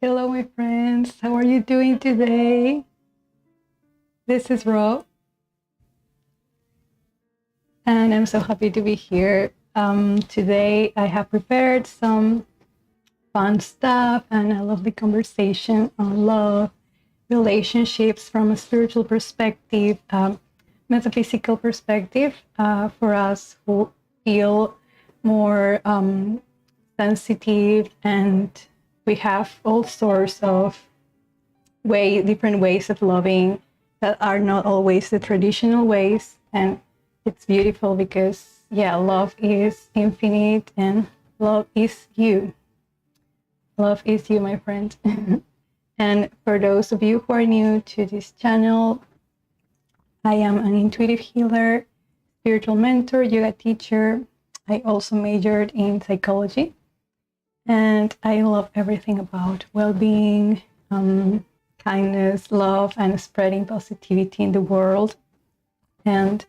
Hello, my friends. How are you doing today? This is Ro, and I'm so happy to be here. Today, I have prepared some fun stuff and a lovely conversation on love, relationships from a spiritual perspective, metaphysical perspective, for us who feel more sensitive, and we have all sorts of different ways of loving that are not always the traditional ways. And it's beautiful because, yeah, love is infinite and love is you. Love is you, my friend. And for those of you who are new to this channel, I am an intuitive healer, spiritual mentor, yoga teacher. I also majored in psychology, and I love everything about well-being, kindness, love, and spreading positivity in the world. And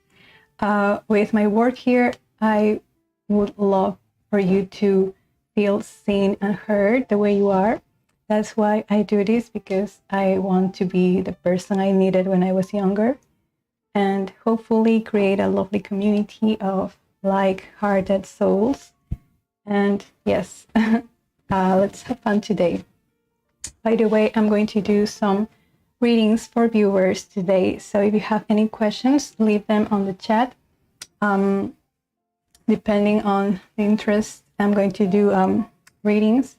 with my work here, I would love for you to feel seen and heard the way you are. That's why I do this, because I want to be the person I needed when I was younger, and hopefully create a lovely community of like-hearted souls. And yes, let's have fun today. By the way, I'm going to do some readings for viewers today. So if you have any questions, leave them on the chat. Depending on the interest, I'm going to do readings.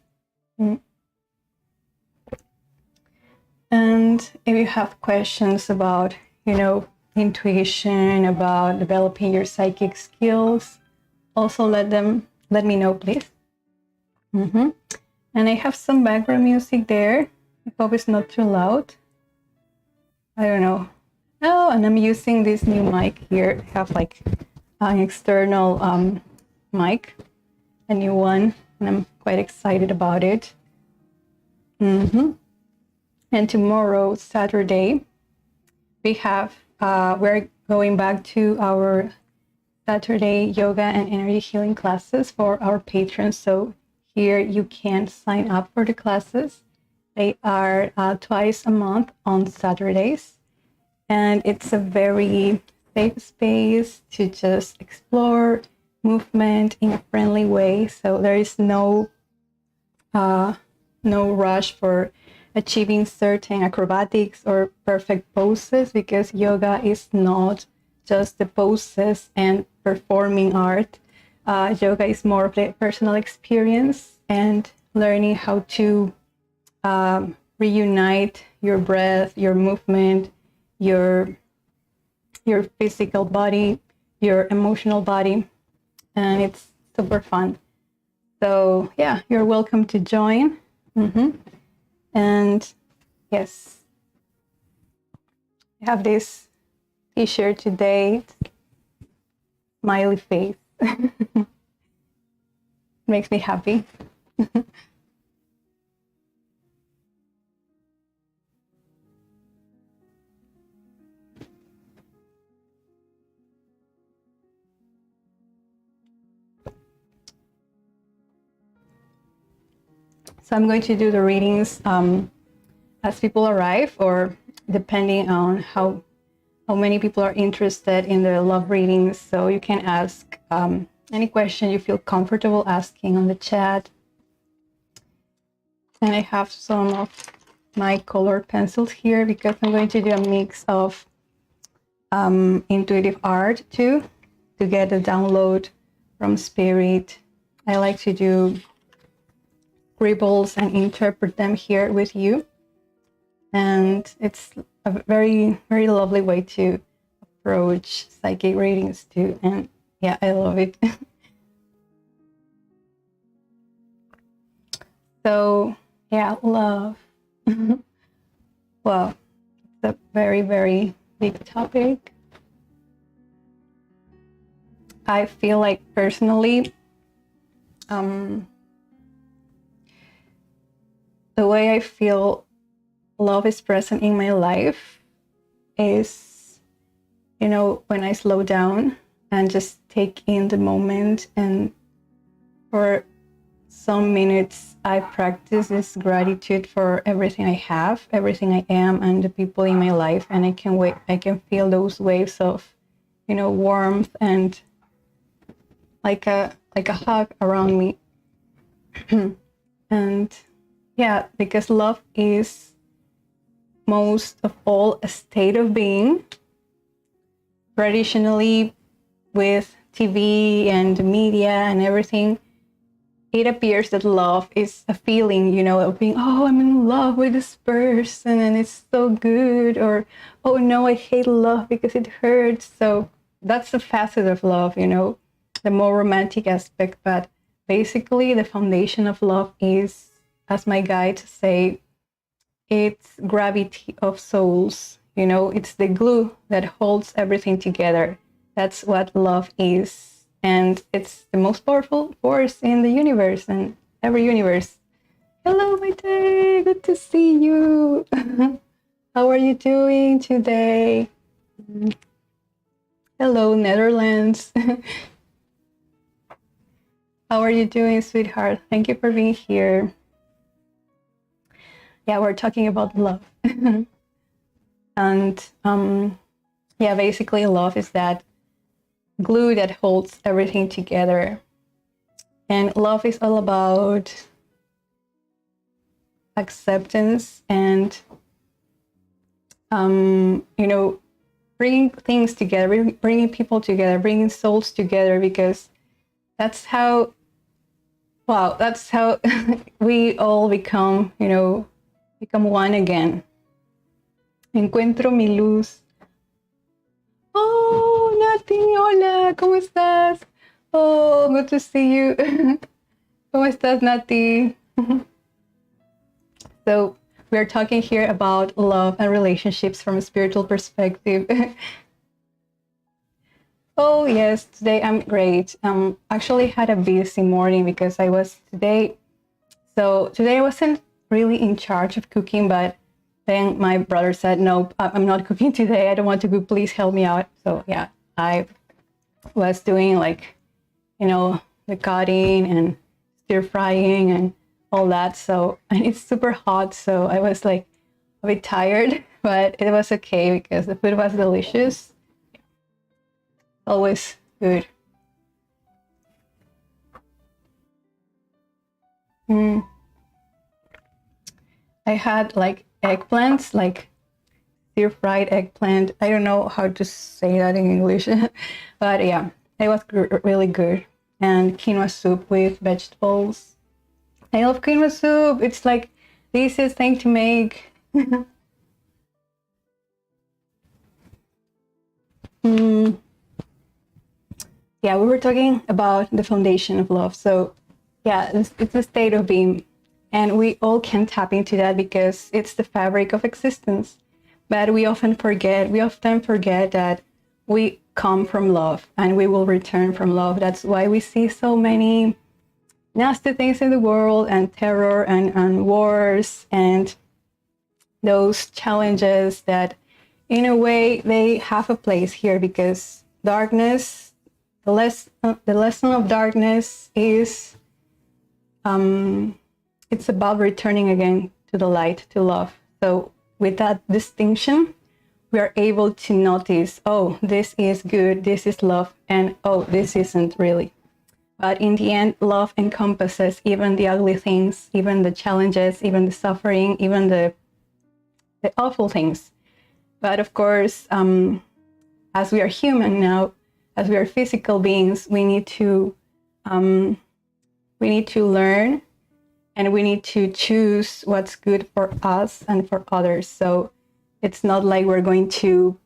And if you have questions about, intuition, about developing your psychic skills, also let me know, please. And I have some background music there. I hope it's not too loud. I don't know. Oh, and I'm using this new mic here. I have like an external mic, a new one, and I'm quite excited about it. And tomorrow, Saturday, we're going back to our Saturday yoga and energy healing classes for our patrons. So here you can sign up for the classes. They are twice a month on Saturdays. And it's a very safe space to just explore movement in a friendly way. So there is no rush for achieving certain acrobatics or perfect poses, because yoga is not just the poses and performing art. Yoga is more of a personal experience and learning how to reunite your breath, your movement, your physical body, your emotional body, and it's super fun. So yeah, you're welcome to join. And yes, I have this t-shirt today, smiley face. Makes me happy. So I'm going to do the readings as people arrive, or depending on how many people are interested in the love readings. So you can ask any question you feel comfortable asking on the chat. And I have some of my colored pencils here, because I'm going to do a mix of intuitive art too, to get a download from spirit. I like to do scribbles and interpret them here with you. And it's a very, very lovely way to approach psychic readings too. And yeah, I love it. So yeah, love. Well, it's a very, very big topic. I feel like personally, the way I feel love is present in my life is, when I slow down and just take in the moment, and for some minutes I practice this gratitude for everything I have, everything I am, and the people in my life, and I can feel those waves of, warmth and like a hug around me. And yeah, because love is most of all a state of being. Traditionally, with TV and media and everything, it appears that love is a feeling, of being, oh, I'm in love with this person and it's so good, or, oh no, I hate love because it hurts. So that's a facet of love, the more romantic aspect. But basically, the foundation of love is, as my guides say, it's gravity of souls. It's the glue that holds everything together. That's what love is. And it's the most powerful force in the universe and every universe. Hello, my day. Good to see you. How are you doing today? Hello, Netherlands. How are you doing, sweetheart? Thank you for being here. Yeah, we're talking about love. And yeah, basically love is that glue that holds everything together. And love is all about acceptance and, bringing things together, bringing people together, bringing souls together, because that's how we all become, become one again. Encuentro mi luz. Oh, Nati, hola, ¿cómo estás? Oh, good to see you. ¿Cómo estás, Nati? So we're talking here about love and relationships from a spiritual perspective. Oh, yes, today I'm great. Actually had a busy morning because I wasn't really in charge of cooking, but then my brother said, no, I'm not cooking today. I don't want to cook. Please help me out. So yeah, I was doing the cutting and stir frying and all that. So, and it's super hot. So I was a bit tired, but it was okay because the food was delicious. Always good. I had eggplants, stir-fried eggplant. I don't know how to say that in English, but yeah, it was really good. And quinoa soup with vegetables. I love quinoa soup. It's the easiest thing to make. Yeah, we were talking about the foundation of love. So yeah, it's a state of being. And we all can tap into that because it's the fabric of existence. But we often forget that we come from love and we will return from love. That's why we see so many nasty things in the world and terror and wars and those challenges that in a way they have a place here, because darkness, the lesson of darkness is it's about returning again to the light, to love. So with that distinction, we are able to notice, oh, this is good, this is love, and oh, this isn't really. But in the end, love encompasses even the ugly things, even the challenges, even the suffering, even the awful things. But of course, as we are human now, as we are physical beings, we need to learn, and we need to choose what's good for us and for others. So it's not like we're going to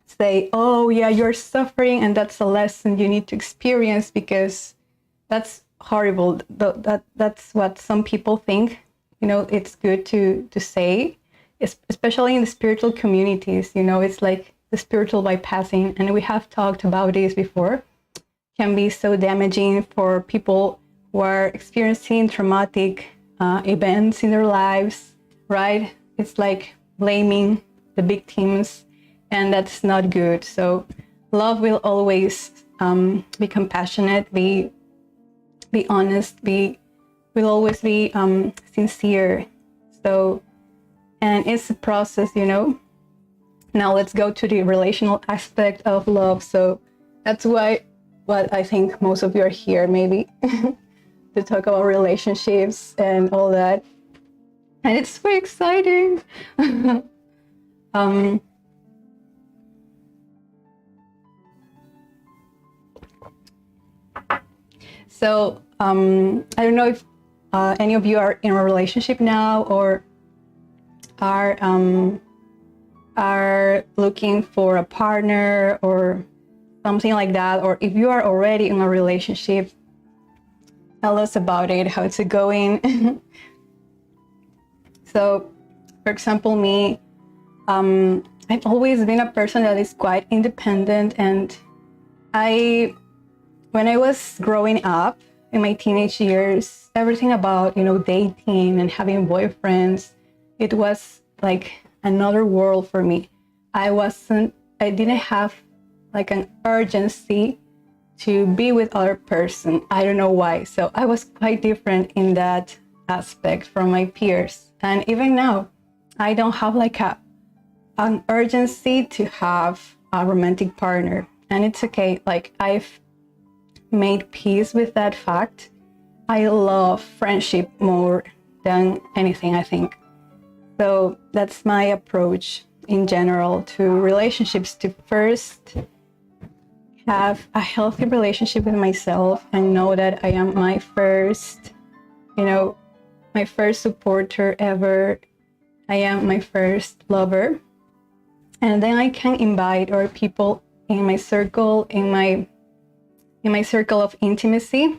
say, oh yeah, you're suffering and that's a lesson you need to experience, because that's horrible. That's what some people think, it's good to say, especially in the spiritual communities. It's like the spiritual bypassing, and we have talked about this before, can be so damaging for people who are experiencing traumatic events in their lives, right? It's like blaming the victims, and that's not good. So love will always be compassionate, be honest, be will always be sincere. So, and it's a process, you know. Now let's go to the relational aspect of love. So that's why what I think most of you are here, maybe, to talk about relationships and all that. And it's so exciting. So I don't know if any of you are in a relationship now, or are looking for a partner or something like that, or if you are already in a relationship, tell us about it, how it's going. So, for example, me, I've always been a person that is quite independent, and when I was growing up in my teenage years, everything about, you know, dating and having boyfriends, it was like another world for me. I didn't have like an urgency to be with other person. I don't know why. So I was quite different in that aspect from my peers. And even now, I don't have like an urgency to have a romantic partner. And it's okay. Like, I've made peace with that fact. I love friendship more than anything, I think. So that's my approach in general to relationships, to first have a healthy relationship with myself and know that I am my first, you know, my first supporter ever. I am my first lover. And then I can invite other people in my circle, in my circle of intimacy.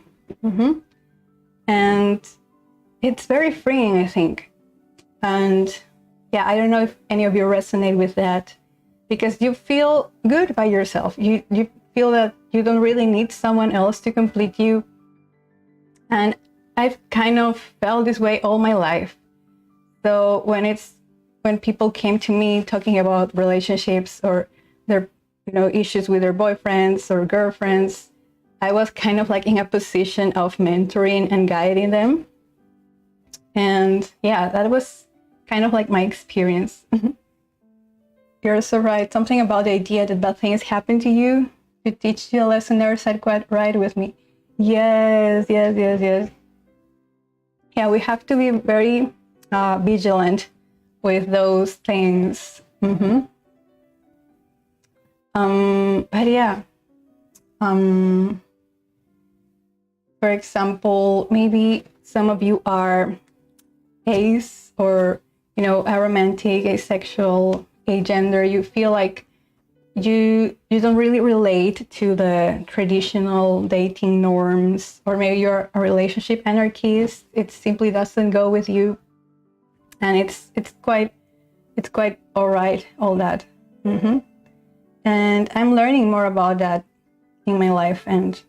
And it's very freeing, I think. And yeah, I don't know if any of you resonate with that, because you feel good by yourself. You feel that you don't really need someone else to complete you. And I've kind of felt this way all my life. So when people came to me talking about relationships or their, you know, issues with their boyfriends or girlfriends, I was kind of like in a position of mentoring and guiding them. And yeah, that was kind of like my experience. You're so right. Something about the idea that bad things happen to you to teach you a lesson. Never said quite right with me. Yes. Yeah, we have to be very vigilant with those things. But yeah, for example, maybe some of you are ace, or, you know, aromantic, asexual, agender. You feel like you don't really relate to the traditional dating norms, or maybe you're a relationship anarchist. It simply doesn't go with you, and it's quite all right, all that. And I'm learning more about that in my life. And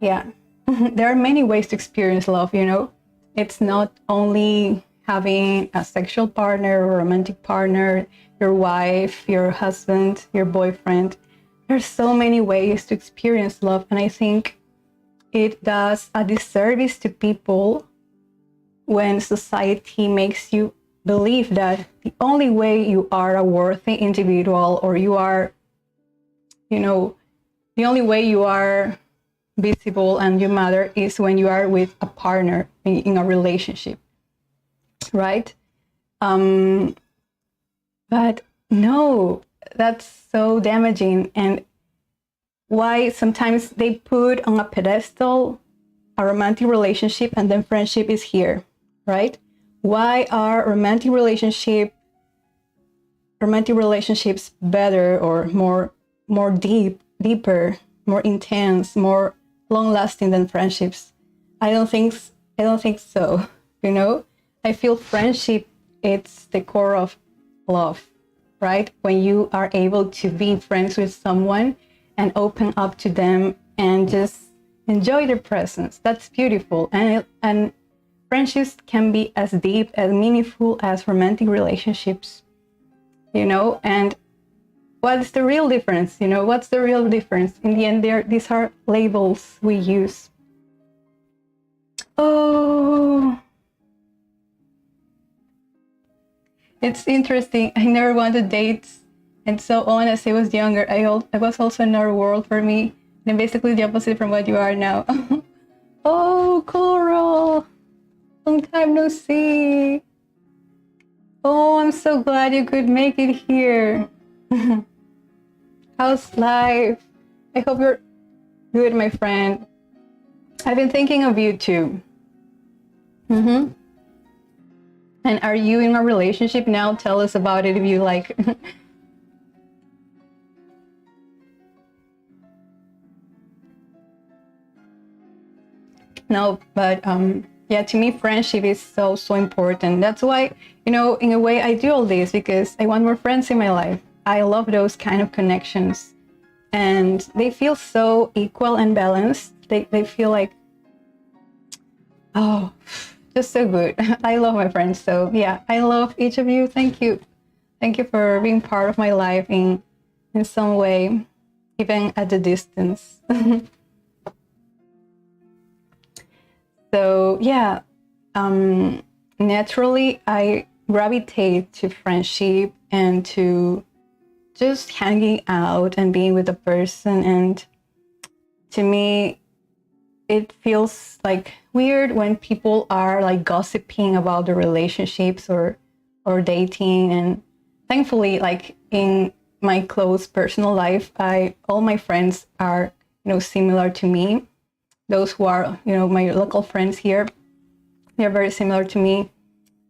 yeah, there are many ways to experience love, you know. It's not only having a sexual partner or romantic partner, your wife, your husband, your boyfriend. There's so many ways to experience love. And I think it does a disservice to people when society makes you believe that the only way you are a worthy individual, or you are, you know, the only way you are visible and you matter is when you are with a partner in a relationship, right? But no, that's so damaging. And why sometimes they put on a pedestal a romantic relationship and then friendship is here, right? Why are romantic relationships better, or more deeper, more intense, more long-lasting than friendships? I don't think so. You know, I feel friendship, it's the core of love, right? When you are able to be friends with someone and open up to them and just enjoy their presence, that's beautiful. And friendships can be as deep, as meaningful as romantic relationships, you know. And what's the real difference? You know, what's the real difference? In the end, these are labels we use. Oh, it's interesting. I never wanted dates and so on as I was younger. I was also another world for me. And basically the opposite from what you are now. Oh, Coral. Long time no see. Oh, I'm so glad you could make it here. How's life? I hope you're good, my friend. I've been thinking of you too. And are you in a relationship now? Tell us about it if you like. No, but yeah, to me, friendship is so important. That's why, in a way, I do all this because I want more friends in my life. I love those kind of connections, and they feel so equal and balanced. They feel like, oh, just so good. I love my friends. So yeah, I love each of you. Thank you for being part of my life in some way, even at the distance. So yeah, naturally I gravitate to friendship and to just hanging out and being with a person. And to me, it feels like weird when people are like gossiping about the relationships or dating. And thankfully, like in my close personal life, all my friends are similar to me. Those who are my local friends here, they're very similar to me.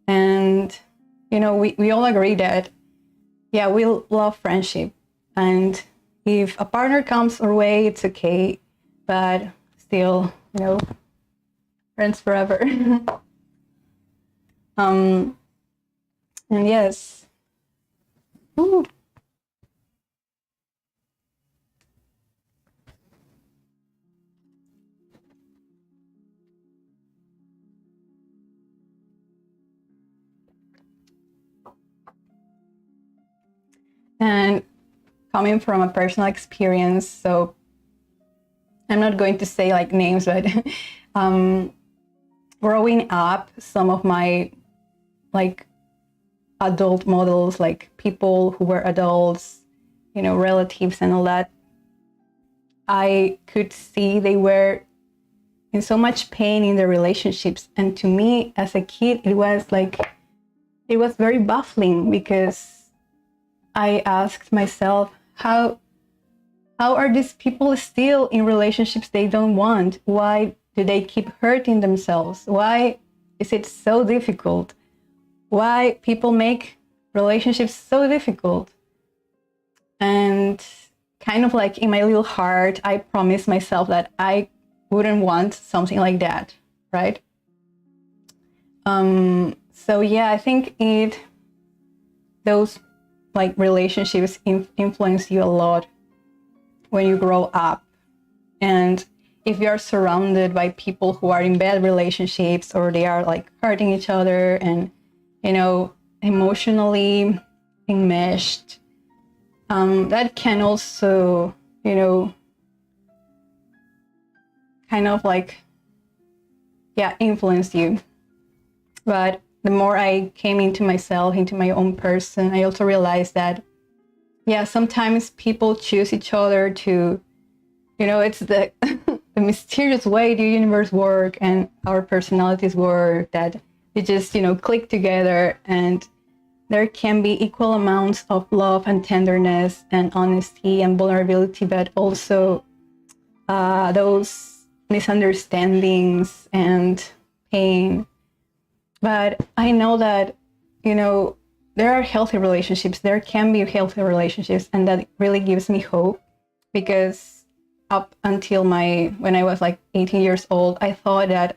And we all agree that yeah, we love friendship, and if a partner comes our way, it's okay, but still friends forever. And yes. Ooh. And coming from a personal experience, so I'm not going to say like names, but growing up, some of my like adult models, like people who were adults, relatives and all that, I could see they were in so much pain in their relationships. And to me as a kid, it was very baffling, because I asked myself, how are these people still in relationships they don't want? Why do they keep hurting themselves? Why is it so difficult? Why people make relationships so difficult? And kind of like in my little heart, I promised myself that I wouldn't want something like that, right? So yeah, I think those like relationships influence you a lot when you grow up. And if you're surrounded by people who are in bad relationships, or they are like hurting each other and emotionally enmeshed, that can also kind of like influence you. But the more I came into myself, into my own person, I also realized that sometimes people choose each other to it's the the mysterious way the universe works and our personalities work, that we just click together, and there can be equal amounts of love and tenderness and honesty and vulnerability, but also those misunderstandings and pain. But I know that there are healthy relationships, there can be healthy relationships, and that really gives me hope, because up until when I was like 18 years old, I thought that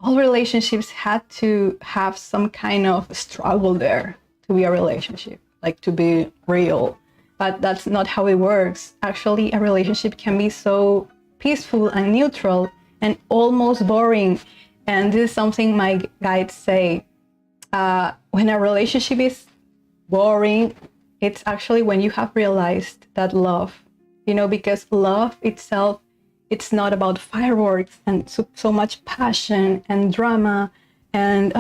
all relationships had to have some kind of struggle there to be a relationship, like to be real. But that's not how it works. Actually, a relationship can be so peaceful and neutral and almost boring. And this is something my guides say. When a relationship is boring, it's actually when you have realized that love, because love itself it's not about fireworks and so much passion and drama. And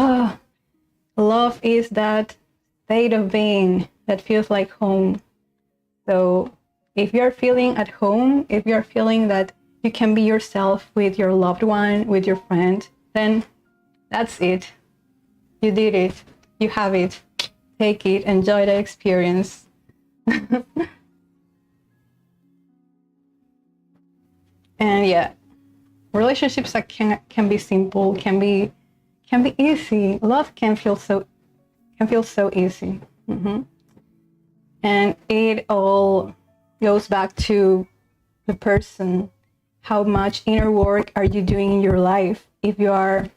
love is that state of being that feels like home. So if you're feeling at home, if you're feeling that you can be yourself with your loved one, with your friend, then that's it. You did it. You have it. Take it. Enjoy the experience. And yeah, relationships that can be simple, can be easy. Love can feel so easy. And it all goes back to the person. How much inner work are you doing in your life? If you are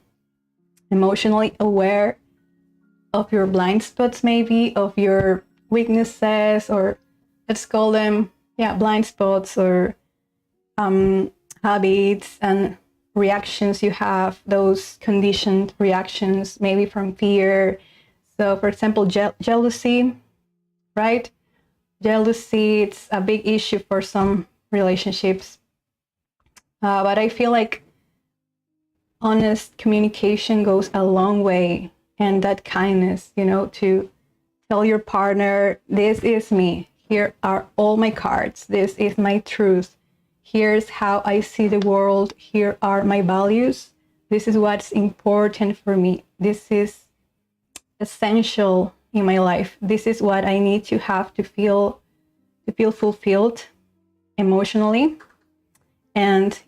emotionally aware of your blind spots, maybe of your weaknesses, or let's call them blind spots, or habits and reactions you have, those conditioned reactions, maybe from fear. So for example, jealousy, right? Jealousy, it's a big issue for some relationships. But I feel like honest communication goes a long way, and that kindness, to tell your partner, this is me. Here are all my cards. This is my truth. Here's how I see the world. Here are my values. This is what's important for me. This is essential in my life. This is what I need to have to feel fulfilled emotionally. And,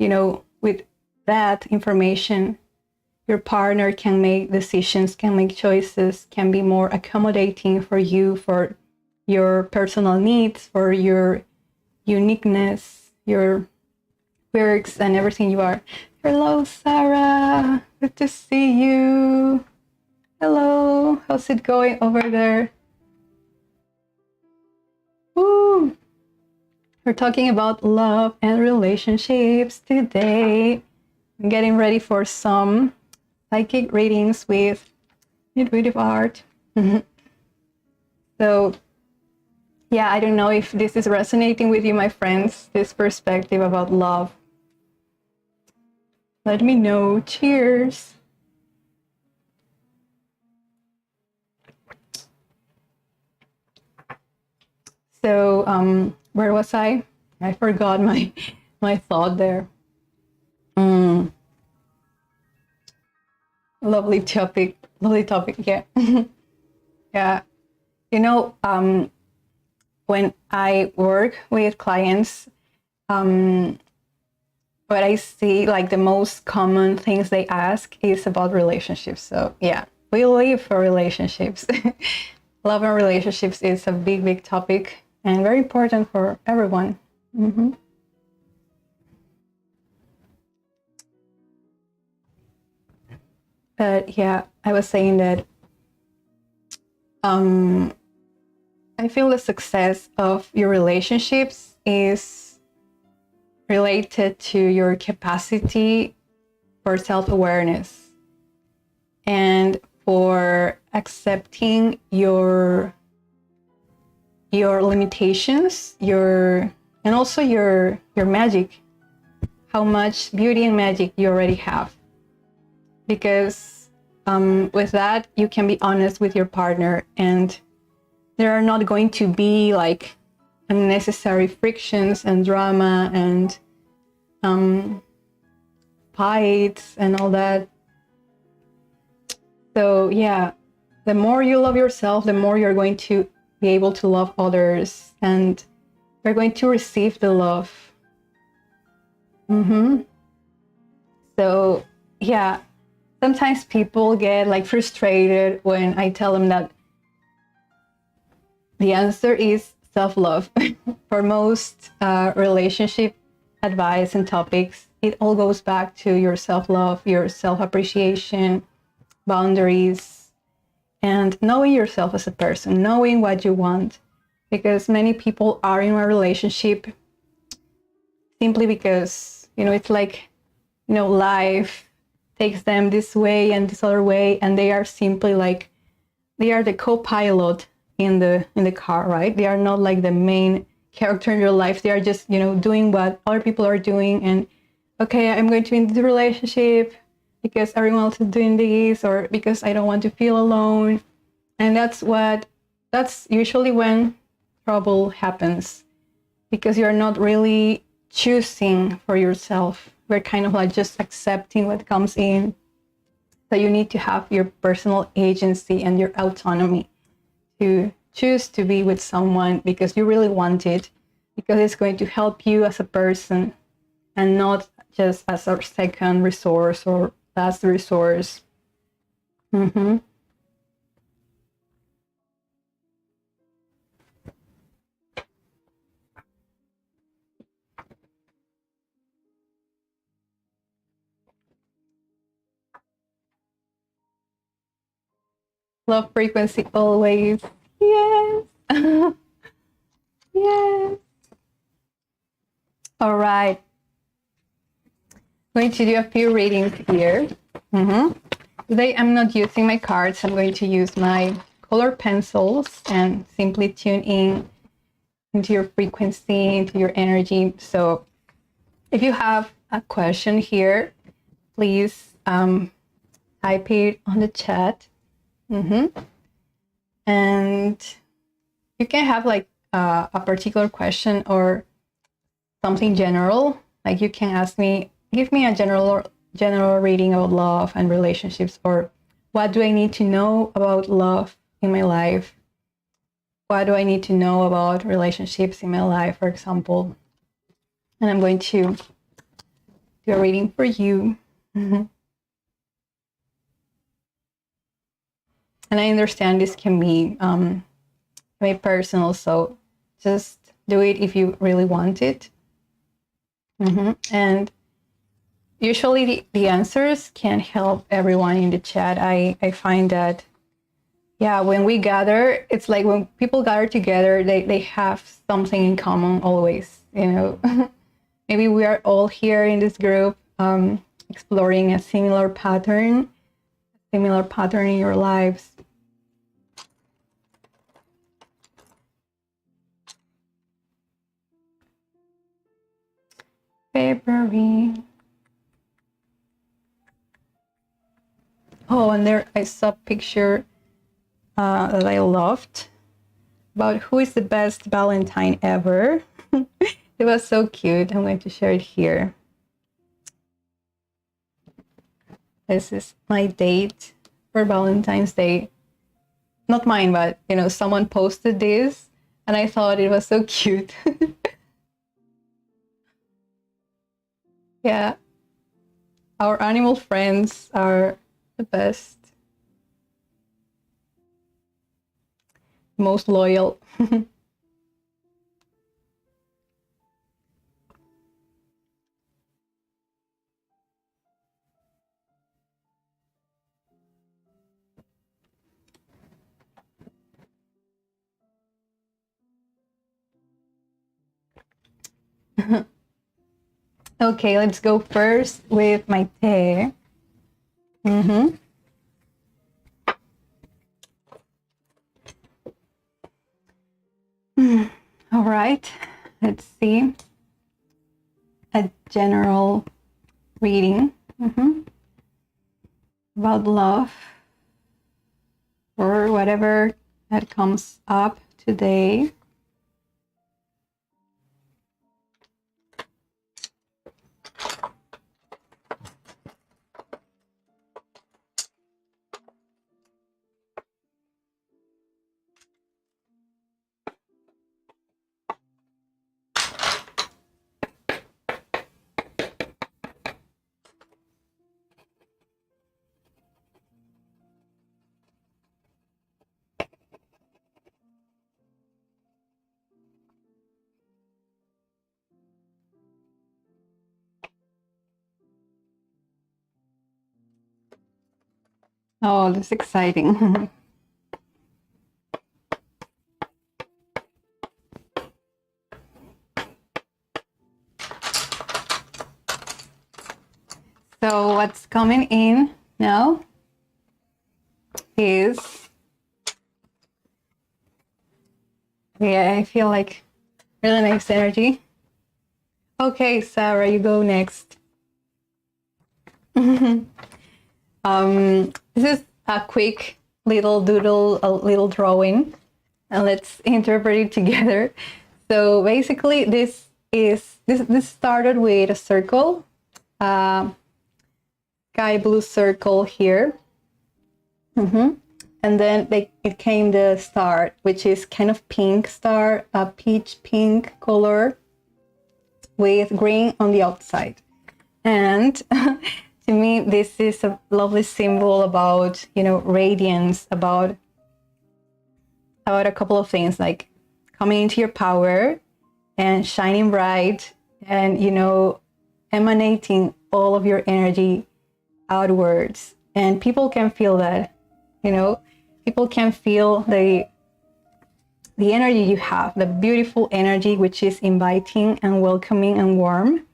with that information, your partner can make decisions, can make choices, can be more accommodating for you, for your personal needs, for your uniqueness, your quirks, and everything you are. Hello, Sarah. Good to see you. Hello. How's it going over there? Woo. We're talking about love and relationships today. I'm getting ready for some psychic readings with intuitive art. So, yeah, I don't know if this is resonating with you, my friends, this perspective about love. Let me know. Cheers. So, where was I? I forgot my thought there. Lovely topic. Yeah. Yeah. When I work with clients, what I see, like the most common things they ask is about relationships. So yeah, we live for relationships. Love and relationships is a big, big topic and very important for everyone. But yeah, I was saying that I feel the success of your relationships is related to your capacity for self-awareness and for accepting your limitations, and also your magic, how much beauty and magic you already have. Because with that, you can be honest with your partner, and there are not going to be like unnecessary frictions and drama and fights and all that. So yeah, the more you love yourself, the more you're going to be able to love others, and you're going to receive the love. So yeah, sometimes people get like frustrated when I tell them that the answer is self-love. For most relationship advice and topics, it all goes back to your self-love, your self-appreciation, boundaries, and knowing yourself as a person, knowing what you want. Because many people are in a relationship simply because, it's like, life takes them this way and this other way, and they are simply like, they are the co-pilot in the car, right? They are not like the main character in your life. They are just, doing what other people are doing, and okay, I'm going to end the relationship because everyone else is doing this, or because I don't want to feel alone. And that's usually when trouble happens, because you're not really choosing for yourself. We're kind of like just accepting what comes in. So you need to have your personal agency and your autonomy to choose to be with someone because you really want it, because it's going to help you as a person and not just as a second resource or last resource. Mm-hmm. Love frequency always. Yes. Yes. All right. I'm going to do a few readings here. Mm-hmm. Today I'm not using my cards. I'm going to use my color pencils and simply tune in into your frequency, into your energy. So if you have a question here, please type it on the chat. Mm-hmm. And you can have like a particular question or something general. Like you can ask me, give me a general reading of love and relationships, or what do I need to know about love in my life? What do I need to know about relationships in my life, for example? And I'm going to do a reading for you. Mm-hmm. And I understand this can be very personal, so just do it if you really want it. Mm-hmm. And usually the answers can help everyone in the chat. I find that, yeah, when we gather, it's like when people gather together, they have something in common always, you know. Maybe we are all here in this group exploring a similar pattern in your lives. February. Oh, and there I saw a picture that I loved about who is the best Valentine ever. It was so cute. I'm going to share it here. This is my date for Valentine's Day. Not mine, but you know, someone posted this and I thought it was so cute. Yeah. Our animal friends are the best, most loyal. Okay, let's go first with my tea. Mm-hmm. All right, let's see. A general reading about love or whatever that comes up today. Oh, this is exciting. So what's coming in now is, yeah, I feel like really nice energy. Okay, Sarah, you go next. This is a quick little doodle, a little drawing, and let's interpret it together. So basically, this started with a circle, sky blue circle here, and then it came the star, which is kind of pink star, a peach pink color with green on the outside. And to me, this is a lovely symbol about, radiance, about a couple of things, like coming into your power and shining bright and, emanating all of your energy outwards. And people can feel that, people can feel the energy you have, the beautiful energy, which is inviting and welcoming and warm.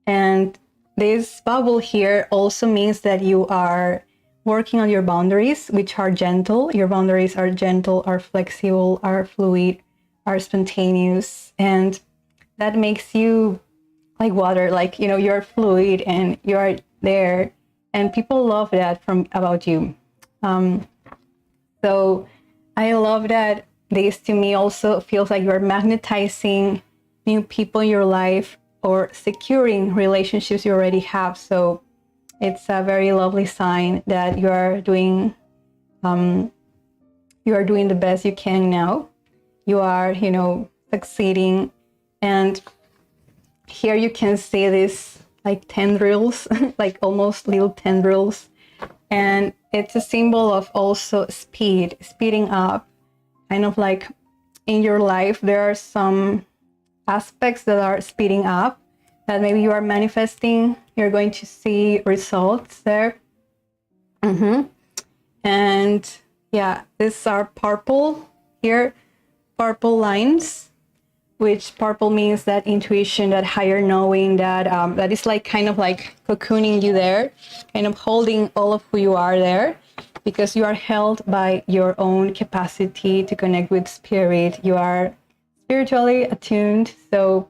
And this bubble here also means that you are working on your boundaries, which are gentle. Your boundaries are gentle, are flexible, are fluid, are spontaneous. And that makes you like water, like, you're fluid and you're there. And people love that about you. So I love that this to me also feels like you're magnetizing new people in your life or securing relationships you already have. So it's a very lovely sign that you are doing the best you can now. You are, succeeding. And here you can see this like tendrils, like almost little tendrils. And it's a symbol of also speeding up, kind of like in your life, there are some aspects that are speeding up that maybe you are manifesting. You're going to see results there. And yeah, these are purple here, purple lines, which purple means that intuition, that higher knowing, that is like kind of like cocooning you there, kind of holding all of who you are there, because you are held by your own capacity to connect with spirit. You are spiritually attuned. So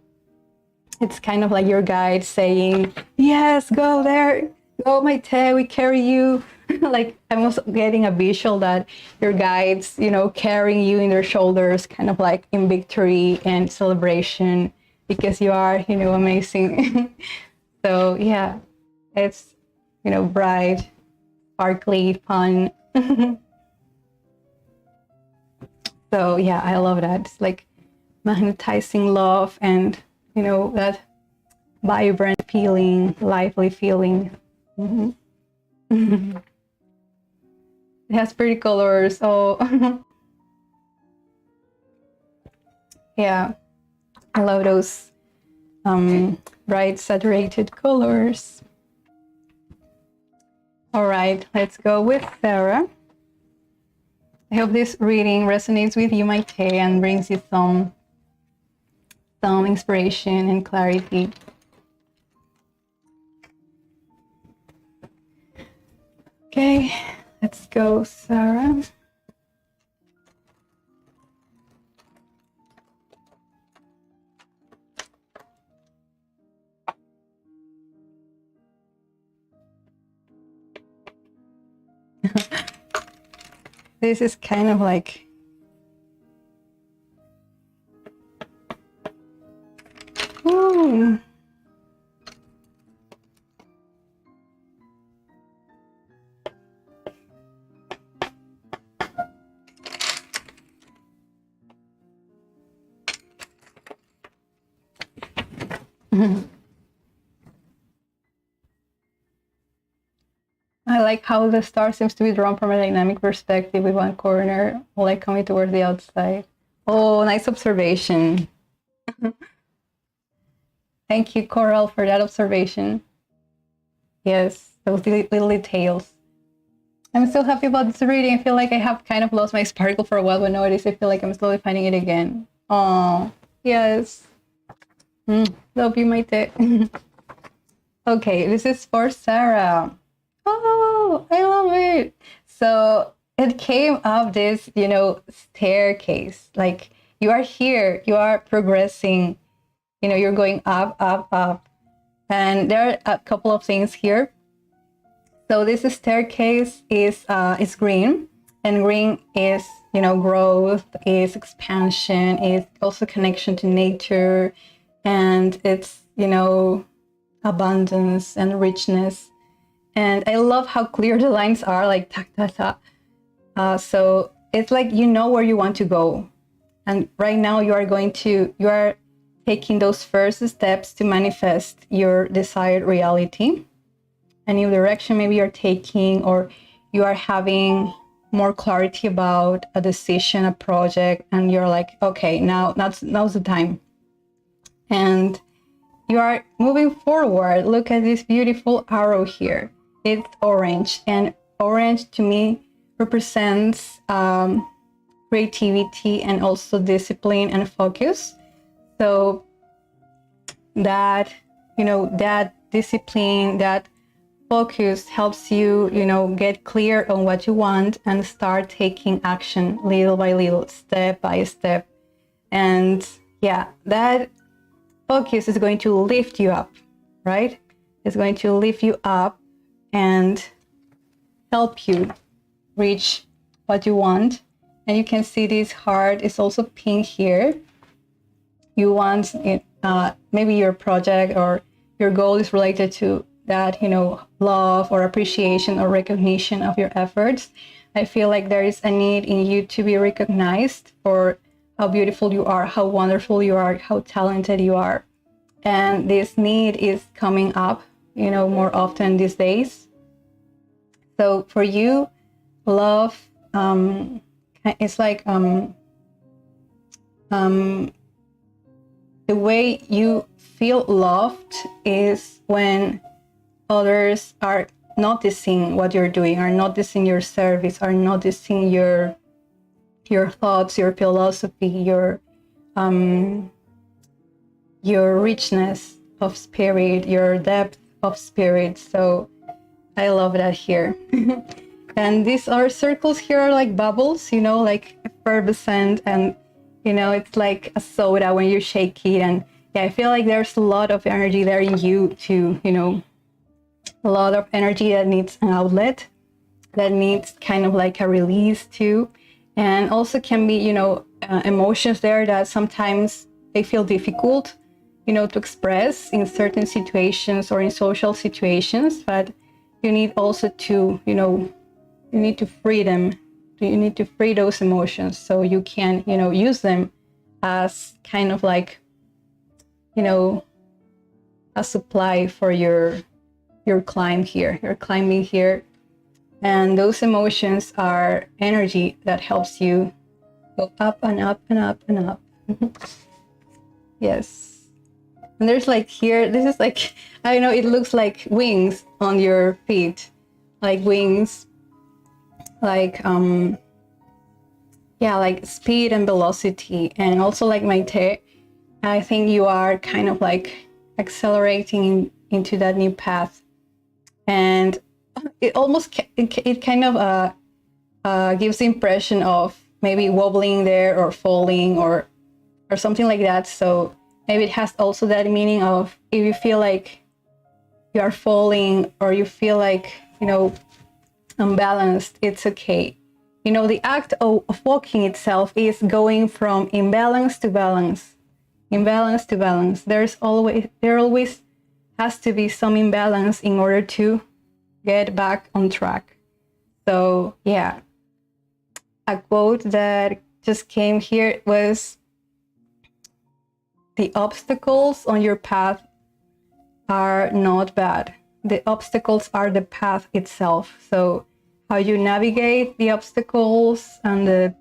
it's kind of like your guide saying, yes, go there, go my Te, we carry you. Like I'm also getting a visual that your guides, carrying you in their shoulders, kind of like in victory and celebration, because you are, amazing. So yeah, it's, bright, sparkly, fun. So yeah, I love that. It's like magnetizing love and, that vibrant feeling, lively feeling. It has pretty colors. Oh, yeah, I love those bright, saturated colors. All right, let's go with Sarah. I hope this reading resonates with you, my Te, and brings you some inspiration and clarity. Okay, let's go, Sarah. This is kind of like I like how the star seems to be drawn from a dynamic perspective with one corner, like coming towards the outside. Oh, nice observation. Thank you, Coral, for that observation. Yes, those little details. I'm so happy about this reading. I feel like I have kind of lost my sparkle for a while, but nowadays I feel like I'm slowly finding it again. Oh, yes. Love you, my Te. Okay, this is for Sarah. Oh, I love it. So it came up this, staircase. Like you are here, you are progressing, you're going up, up, up. And there are a couple of things here. So this staircase is green, and green is, you know, growth, is expansion, is also connection to nature, and it's, you know, abundance and richness. And I love how clear the lines are, like ta ta ta. So it's like you know where you want to go, and right now you are taking those first steps to manifest your desired reality. A new direction maybe you're taking, or you are having more clarity about a decision, a project, and you're like, okay, now's the time. And you are moving forward. Look at this beautiful arrow here. It's orange, and orange to me represents creativity and also discipline and focus. So that, you know, that discipline, that focus helps you, you know, get clear on what you want and start taking action little by little, step by step. And yeah, that focus is going to lift you up, right? It's going to lift you up and help you reach what you want. And you can see this heart is also pink here. You want it, maybe your project or your goal is related to that, you know, love or appreciation or recognition of your efforts. I feel like there is a need in you to be recognized for how beautiful you are, how wonderful you are, how talented you are. And this need is coming up, you know, more often these days. So for you, love it's like the way you feel loved is when others are noticing what you're doing, are noticing your service, are noticing your thoughts, your philosophy, your richness of spirit, your depth of spirit. So I love that here. And these are circles here are like bubbles, you know, like effervescent, and you know, it's like a soda when you shake it. And yeah, I feel like there's a lot of energy there in you too, you know, a lot of energy that needs an outlet, that needs kind of like a release too. And also can be, you know, emotions there that sometimes they feel difficult, you know, to express in certain situations or in social situations, but you need also to, you know, you need to free them. You need to free those emotions so you can, you know, use them as kind of like, you know, a supply for your climb here. You're climbing here, and those emotions are energy that helps you go up and up and up and up. Yes. And there's like here, this is like, I don't know, it looks like wings on your feet, like wings, like yeah, like speed and velocity. And also like Maite, I think you are kind of like accelerating into that new path. And it almost, it kind of gives the impression of maybe wobbling there or falling or something like that. So maybe it has also that meaning of if you feel like you are falling or you feel like, you know, unbalanced, it's okay. You know, the act of walking itself is going from imbalance to balance, imbalance to balance. There always has to be some imbalance in order to get back on track. So yeah, a quote that just came here was, the obstacles on your path are not bad. The obstacles are the path itself. So how you navigate the obstacles and the,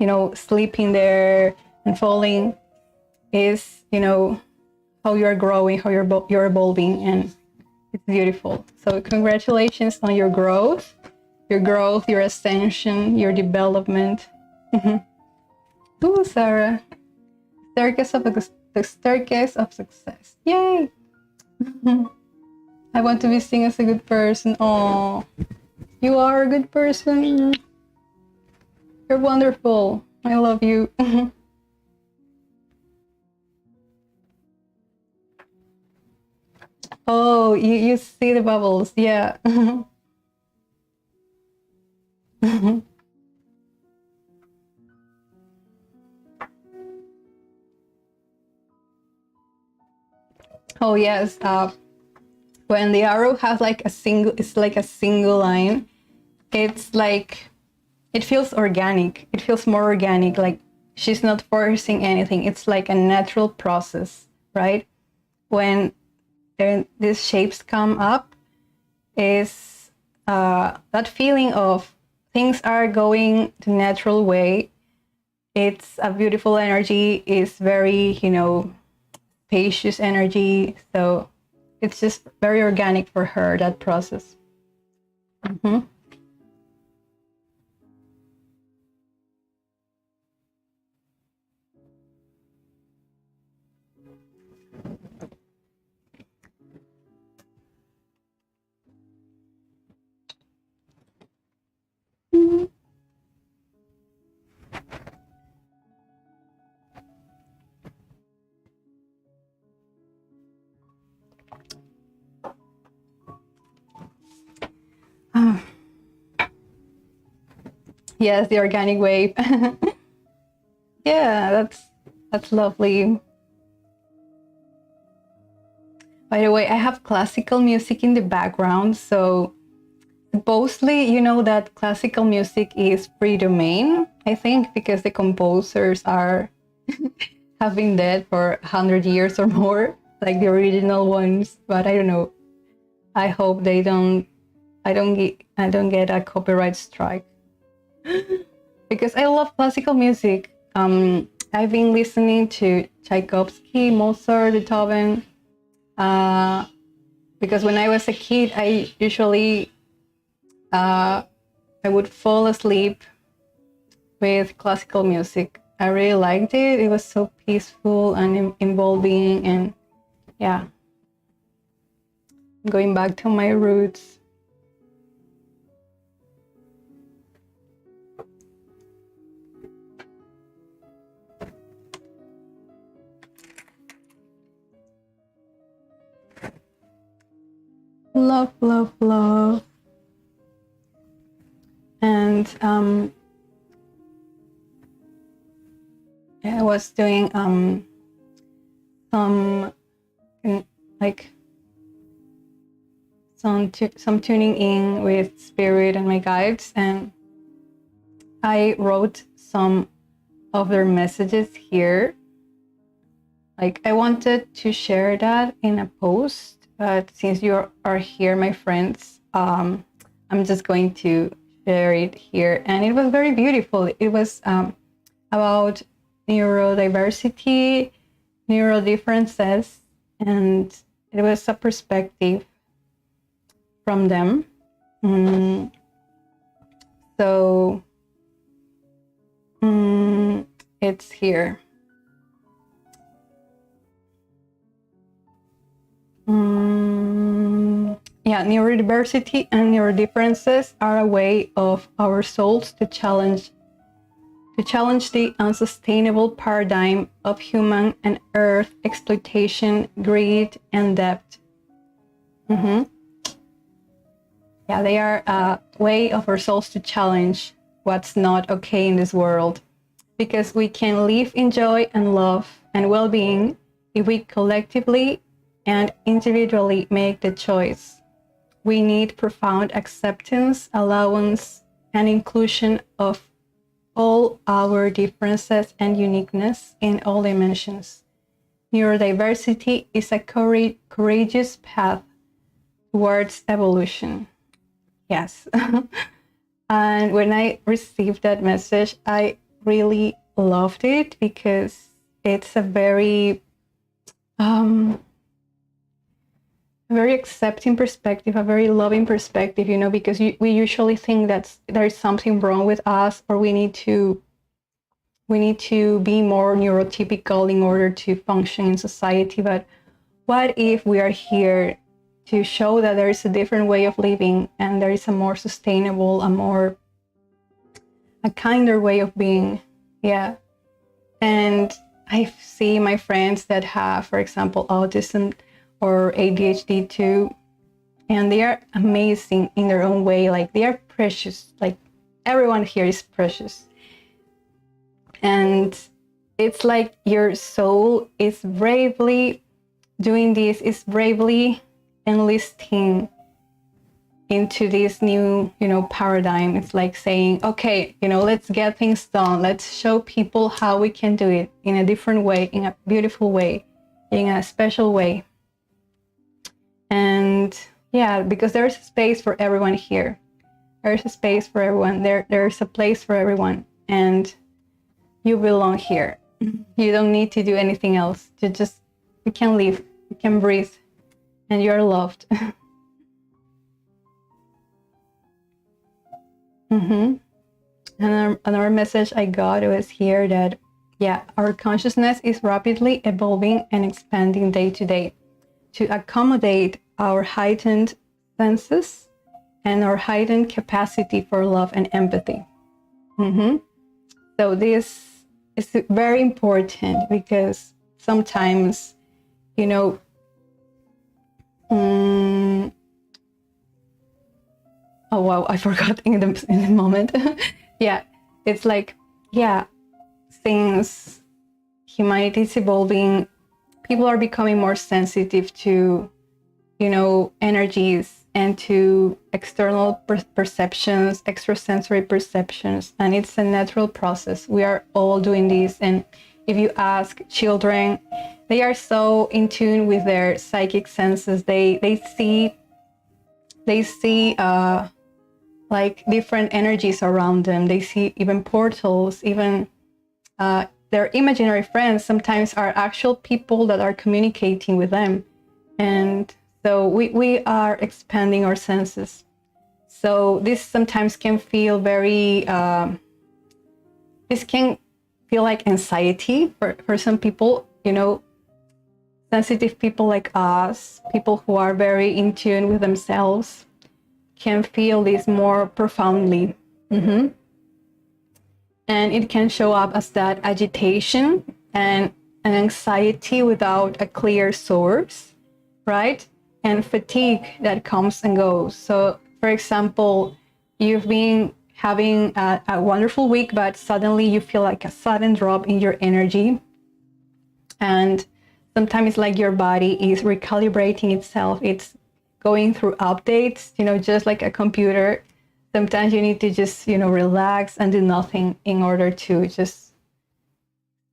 you know, sleeping there and falling is, you know, how you're growing, how you're evolving, and it's beautiful. So congratulations on your growth, your ascension, your development. Ooh, Sarah. The staircase of success. Yay! I want to be seen as a good person. Oh, you are a good person. You're wonderful. I love you. Oh, you see the bubbles. Yeah. Oh yes, when the arrow has like it's like a single line, it's like, it feels organic. It feels more organic, like she's not forcing anything. It's like a natural process, right? When these shapes come up, is that feeling of things are going the natural way. It's a beautiful energy. It's very, spacious energy. So it's just very organic for her, that process. Mm-hmm. Yes, the organic wave. Yeah, that's lovely. By the way, I have classical music in the background, so supposedly, that classical music is free domain, I think, because the composers have been dead for 100 years or more, like the original ones. But I don't know. I hope I don't get a copyright strike. Because I love classical music. I've been listening to Tchaikovsky, Mozart, Beethoven. Because when I was a kid, I usually I would fall asleep with classical music. I really liked it. It was so peaceful and involving, and yeah, going back to my roots. Love, love, love. And I was doing some like some tuning in with spirit and my guides, and I wrote some of their messages here. Like, I wanted to share that in a post, but since you are here, my friends, I'm just going to share it here. And it was very beautiful. It was about neurodiversity, neurodifferences, and it was a perspective from them. So it's here. Yeah, neurodiversity and neurodifferences are a way of our souls to challenge the unsustainable paradigm of human and earth exploitation, greed, and debt. Yeah, they are a way of our souls to challenge what's not okay in this world, because we can live in joy and love and well-being if we collectively and individually make the choice. We need profound acceptance, allowance, and inclusion of all our differences and uniqueness in all dimensions. Neurodiversity is a courageous path towards evolution. Yes. And when I received that message, I really loved it, because it's a very accepting perspective, a very loving perspective, because we usually think that there is something wrong with us, or we need to be more neurotypical in order to function in society. But what if we are here to show that there is a different way of living, and there is a more sustainable, a kinder way of being? Yeah. And I see my friends that have, for example, autism or ADHD too, and they are amazing in their own way. Like, they are precious. Like, everyone here is precious. And it's like your soul is bravely doing this, is bravely enlisting into this new, paradigm. It's like saying, okay, let's get things done. Let's show people how we can do it in a different way, in a beautiful way, in a special way. And yeah, because there's a space for everyone here. There's a space for everyone. There's a place for everyone. And you belong here. You don't need to do anything else. You can live, you can breathe, and you're loved. And another message I got was here that, our consciousness is rapidly evolving and expanding day to day to accommodate our heightened senses and our heightened capacity for love and empathy. So this is very important because sometimes, oh wow, I forgot in the moment. It's like, since humanity is evolving, people are becoming more sensitive to, energies and to external perceptions, extrasensory perceptions, and it's a natural process. We are all doing this, and if you ask children, they are so in tune with their psychic senses. They see like different energies around them. They see even portals, even their imaginary friends sometimes are actual people that are communicating with them. And so we are expanding our senses. So this sometimes can feel very, this can feel like anxiety for some people, sensitive people like us, people who are very in tune with themselves, can feel this more profoundly. And it can show up as that agitation and an anxiety without a clear source, right? And fatigue that comes and goes. So, for example, you've been having a wonderful week, but suddenly you feel like a sudden drop in your energy. And sometimes it's like your body is recalibrating itself. It's going through updates, just like a computer. Sometimes you need to just, relax and do nothing in order to just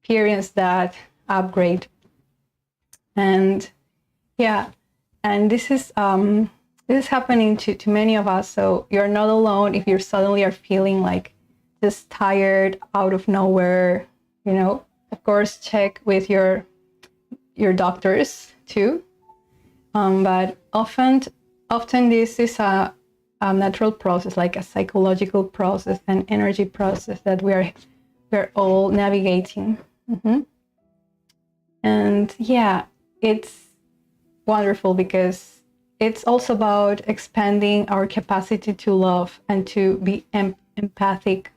experience that upgrade. And and this is happening to many of us. So you're not alone if you suddenly are feeling like just tired out of nowhere. Of course, check with your doctors too. But often this is a natural process, like a psychological process, an energy process that we're all navigating. And it's wonderful because it's also about expanding our capacity to love and to be empathic.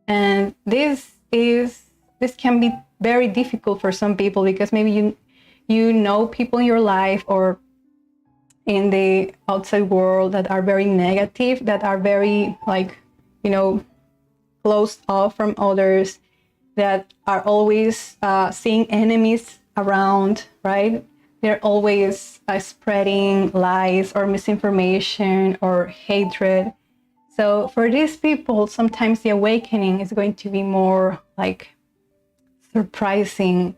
And this can be very difficult for some people because maybe you know people in your life or in the outside world that are very negative, that are very closed off from others, that are always seeing enemies around, right? They're always spreading lies or misinformation or hatred. So for these people, sometimes the awakening is going to be more like surprising,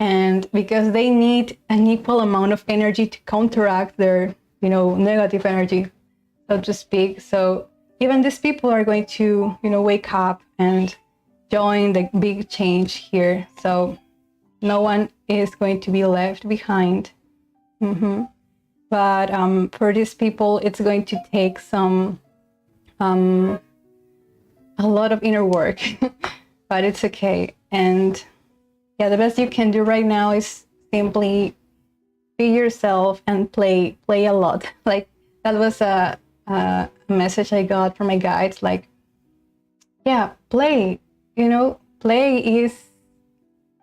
and because they need an equal amount of energy to counteract their, negative energy, so to speak. So even these people are going to, wake up and join the big change here. So no one is going to be left behind. But for these people, it's going to take some a lot of inner work, but it's okay. And the best you can do right now is simply be yourself and play a lot. Like that was a message I got from my guides. Like, play. Play is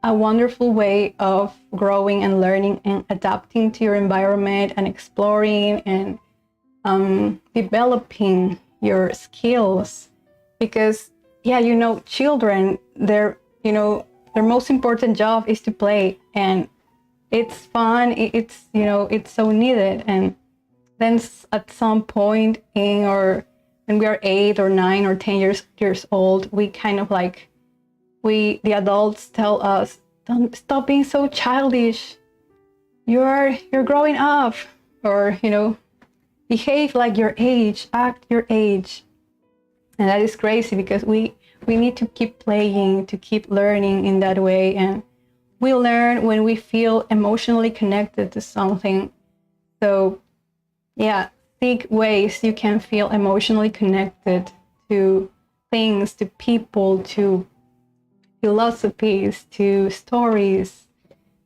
a wonderful way of growing and learning and adapting to your environment and exploring and developing your skills. Because yeah, children, their most important job is to play, and it's fun. It's so needed. And then at some point when we are 8 or 9 or 10 years old, we kind of like the adults tell us, don't stop being so childish. You're growing up, or behave like your age, act your age. And that is crazy, because we need to keep playing, to keep learning in that way. And we learn when we feel emotionally connected to something. So yeah, seek ways you can feel emotionally connected to things, to people, to philosophies, to stories.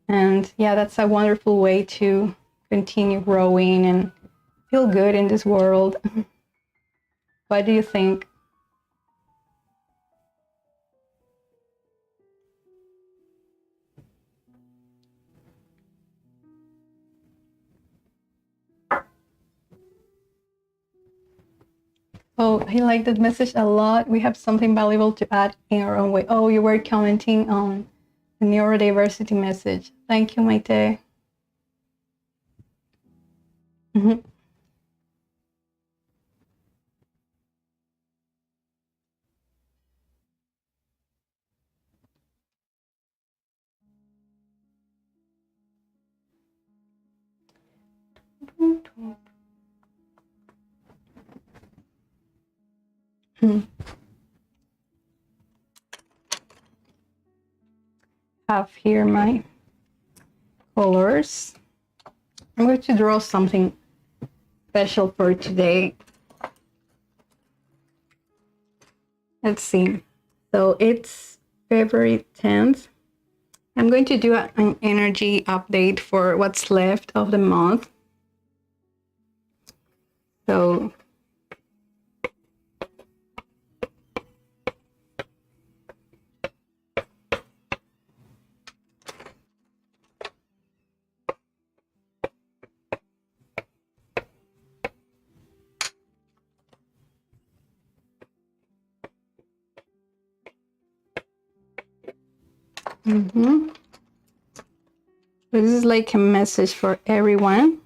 And yeah, that's a wonderful way to continue growing and feel good in this world. What do you think? Oh, I like that message a lot. We have something valuable to add in our own way. Oh, you were commenting on the neurodiversity message. Thank you, Maite. Mm-hmm. Have here my colors. I'm going to draw something special for today. Let's see. So it's February 10th. I'm going to do an energy update for what's left of the month. So this is like a message for everyone.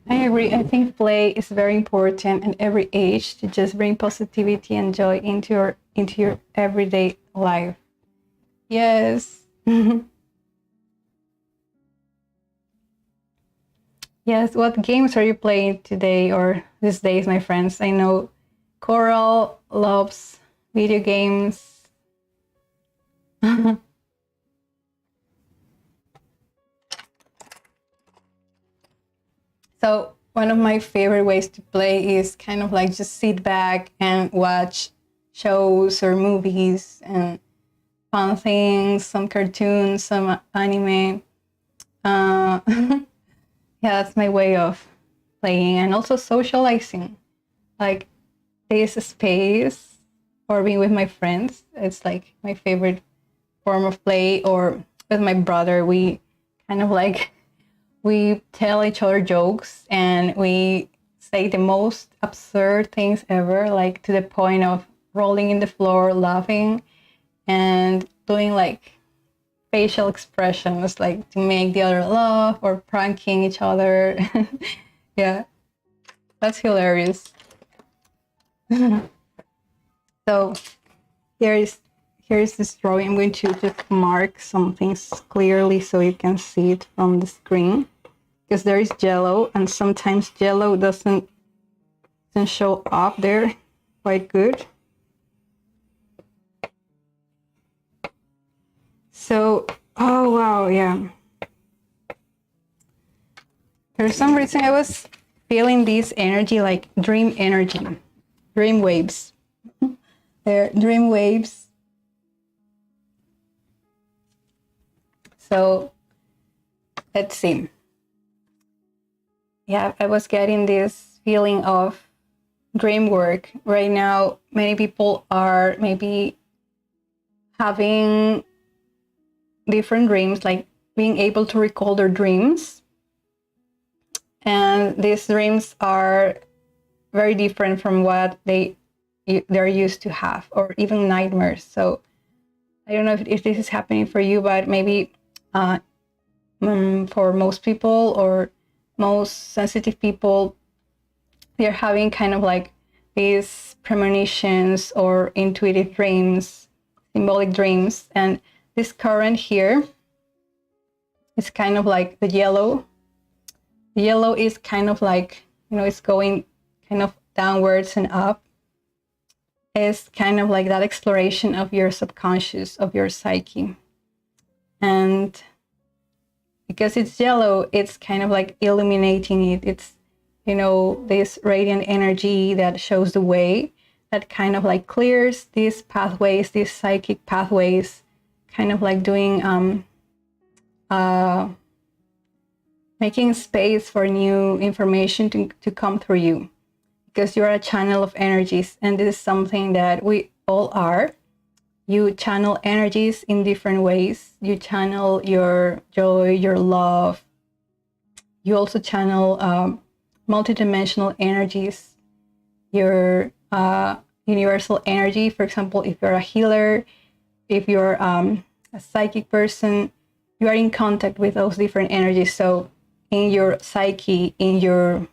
I agree. I think play is very important at every age to just bring positivity and joy into your everyday life. Yes. Yes. What games are you playing today or these days, my friends? I know Coral loves video games. So one of my favorite ways to play is kind of like just sit back and watch shows or movies and fun things, some cartoons, some anime. Yeah, that's my way of playing, and also socializing. Like this space or being with my friends, it's like my favorite form of play. Or with my brother, we kind of like we tell each other jokes and we say the most absurd things ever, like to the point of rolling in the floor laughing and doing like facial expressions, like to make the other laugh or pranking each other. Yeah, that's hilarious. So here's this drawing. I'm going to just mark some things clearly so you can see it from the screen, because there is yellow and sometimes yellow doesn't show up there quite good. So, oh wow, yeah. For some reason I was feeling this energy like dream energy, dream waves. They're dream waves. So let's see. Yeah, I was getting this feeling of dream work. Right now, many people are maybe having different dreams, like being able to recall their dreams. And these dreams are very different from what they're used to have, or even nightmares. So I don't know if this is happening for you, but maybe for most people or most sensitive people, they're having kind of like these premonitions or intuitive dreams, symbolic dreams. And this current here is kind of like the yellow. The yellow is kind of like, it's going kind of downwards and up. It's kind of like that exploration of your subconscious, of your psyche. And because it's yellow, it's kind of like illuminating it. It's, this radiant energy that shows the way, that kind of like clears these pathways, these psychic pathways, kind of like doing, making space for new information to come through you. Because you're a channel of energies, and this is something that we all are. You channel energies in different ways. You channel your joy, your love. You also channel multidimensional energies, your universal energy. For example, if you're a healer, if you're a psychic person, you are in contact with those different energies. So in your psyche, in your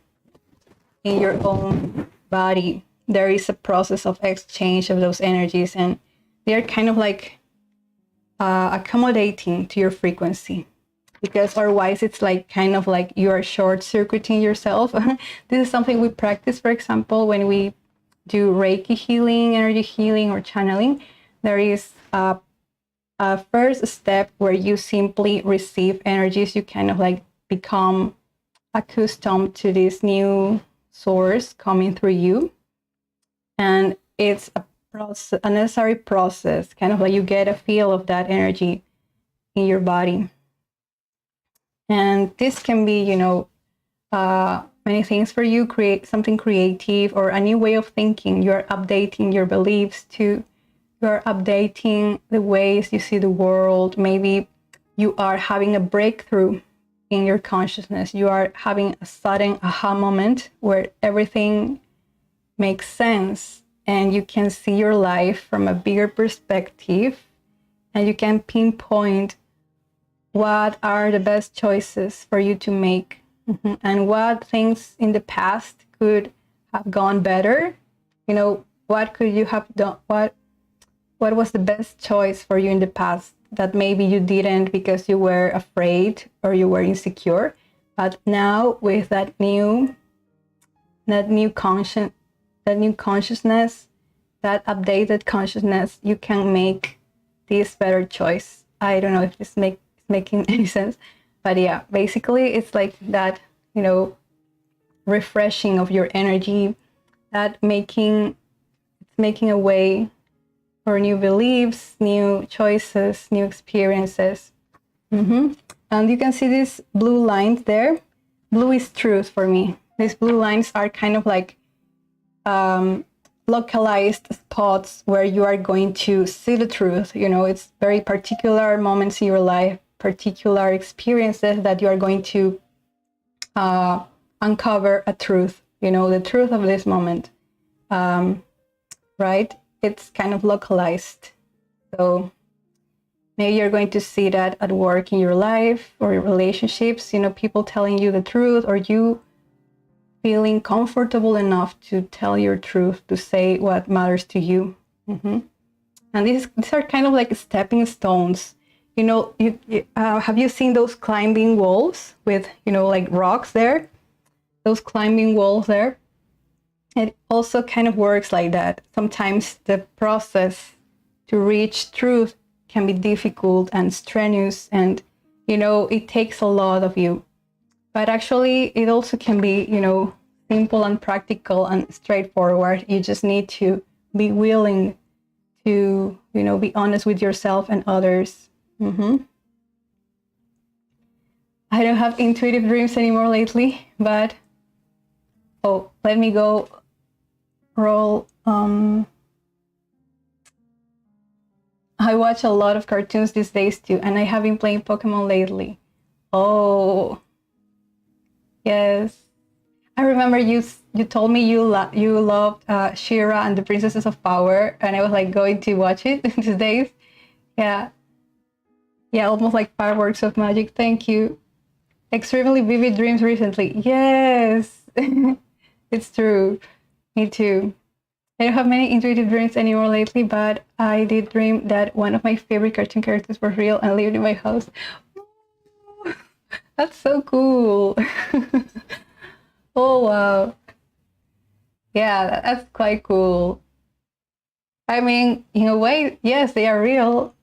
own body, there is a process of exchange of those energies, and they're kind of like accommodating to your frequency, because otherwise it's like kind of like you are short-circuiting yourself. This is something we practice, for example, when we do Reiki healing, energy healing, or channeling. There is a first step where you simply receive energies. You kind of like become accustomed to this new source coming through you, and it's a necessary process, kind of like you get a feel of that energy in your body. And this can be, many things for you. Create something creative or a new way of thinking. You're updating your beliefs too. You're updating the ways you see the world. Maybe you are having a breakthrough in your consciousness. You are having a sudden aha moment where everything makes sense, and you can see your life from a bigger perspective, and you can pinpoint what are the best choices for you to make, and what things in the past could have gone better. What could you have done? What was the best choice for you in the past that maybe you didn't because you were afraid or you were insecure? But now with that new consciousness, that updated consciousness, you can make this better choice. I don't know if this making any sense, but yeah, basically it's like that, refreshing of your energy, that making a way for new beliefs, new choices, new experiences. And you can see these blue lines there. Blue is truth for me. These blue lines are kind of like localized spots where you are going to see the truth. It's very particular moments in your life, particular experiences that you are going to uncover a truth, the truth of this moment, right? It's kind of localized. So maybe you're going to see that at work in your life or your relationships, people telling you the truth, or you feeling comfortable enough to tell your truth, to say what matters to you. And these are kind of like stepping stones. Have you seen those climbing walls with, like rocks there? Those climbing walls there? It also kind of works like that. Sometimes the process to reach truth can be difficult and strenuous, and, it takes a lot of you. But actually, it also can be, simple and practical and straightforward. You just need to be willing to, be honest with yourself and others. I don't have intuitive dreams anymore lately, but let me go roll. I watch a lot of cartoons these days too, and I have been playing Pokemon lately. Oh, yes. I remember you told me you loved She-Ra and the Princesses of Power, and I was like going to watch it these days. Yeah, almost like fireworks of magic. Thank you. Extremely vivid dreams recently. Yes, it's true. Me too. I don't have many intuitive dreams anymore lately, but I did dream that one of my favorite cartoon characters was real and lived in my house. That's so cool. Oh, wow. Yeah, that's quite cool. I mean, in a way, yes, they are real.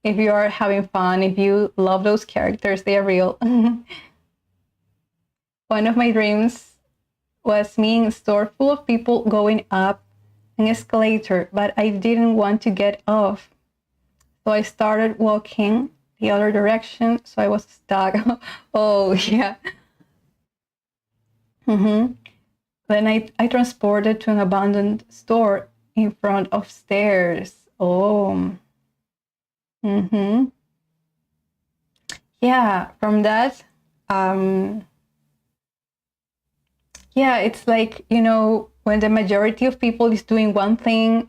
If you are having fun, if you love those characters, they are real. One of my dreams was me in a store full of people going up an escalator, but I didn't want to get off. So I started walking the other direction, so I was stuck. Oh, yeah. Then I transported to an abandoned store in front of stairs. Oh. Yeah, from that, it's like, when the majority of people is doing one thing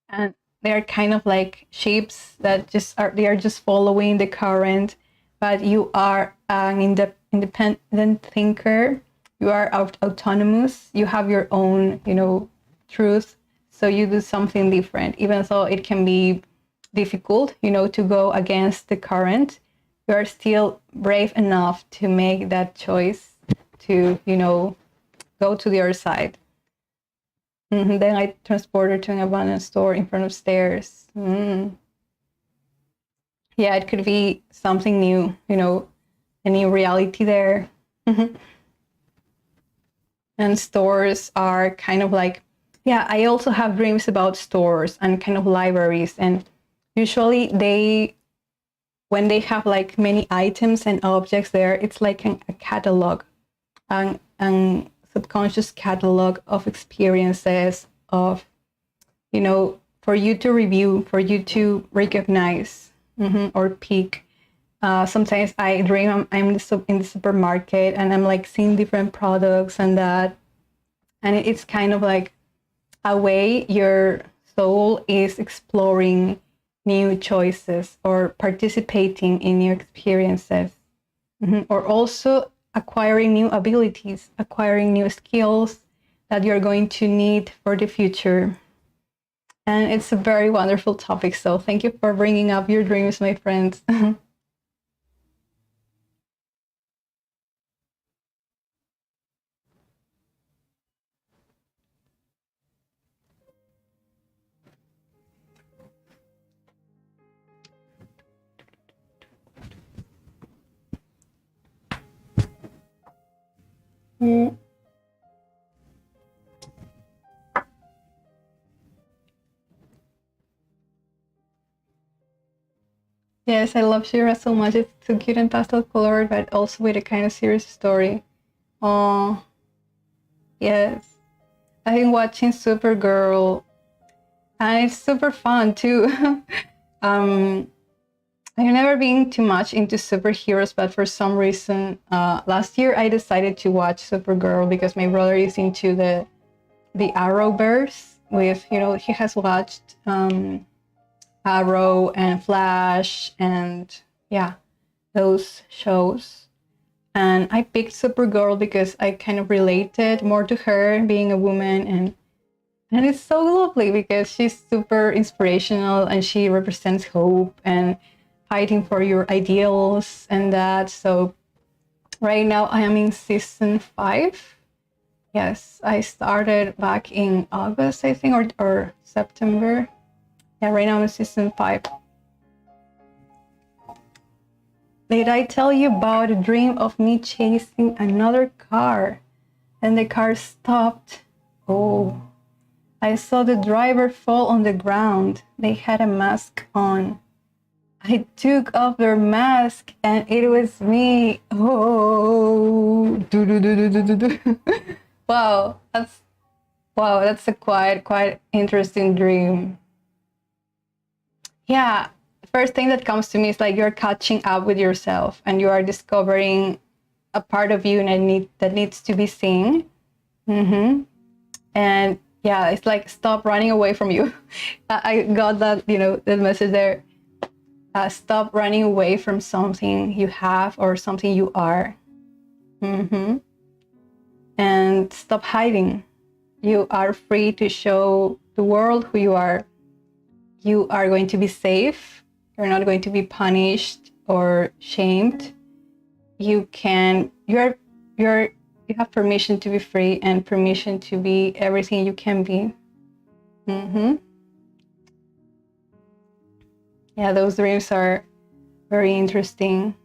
and they are kind of like ships that they are just following the current, but you are an independent thinker. You are autonomous. You have your own, truth. So you do something different, even though it can be difficult, to go against the current. You are still brave enough to make that choice to, go to the other side. Then I transported to an abandoned store in front of stairs. Yeah, it could be something new, a new reality there. And stores are kind of like, I also have dreams about stores and kind of libraries. And usually when they have like many items and objects there, it's like a catalog, and subconscious catalog of experiences of, for you to review, for you to recognize, or pick. Sometimes I dream I'm in the supermarket and I'm like seeing different products and that. And it's kind of like a way your soul is exploring new choices or participating in new experiences, or also acquiring new abilities, acquiring new skills that you're going to need for the future. And it's a very wonderful topic. So thank you for bringing up your dreams, my friends. Yes, I love Shira so much. It's so cute and pastel colored, but also with a kind of serious story. Oh, yes. I've been watching Supergirl, and it's super fun too. I've never been too much into superheroes, but for some reason, last year I decided to watch Supergirl because my brother is into the Arrowverse. With he has watched Arrow and Flash and those shows. And I picked Supergirl because I kind of related more to her being a woman, and it's so lovely because she's super inspirational and she represents hope and fighting for your ideals and that. So right now I am in season 5. Yes, I started back in August, I think, or September. Yeah, right now I'm in season 5. Did I tell you about a dream of me chasing another car? and the car stopped. Oh, I saw the driver fall on the ground. They had a mask on. I took off their mask and it was me. Oh, wow, that's a quite interesting dream. Yeah, the first thing that comes to me is like you're catching up with yourself and you are discovering a part of you that needs to be seen. Mm-hmm. And yeah, it's like stop running away from you. I got that, the message there. Stop running away from something you have or something you are. Mm-hmm. And stop hiding. You are free to show the world who you are. You are going to be safe. You're not going to be punished or shamed. You have permission to be free and permission to be everything you can be. Mm-hmm. Yeah, those dreams are very interesting.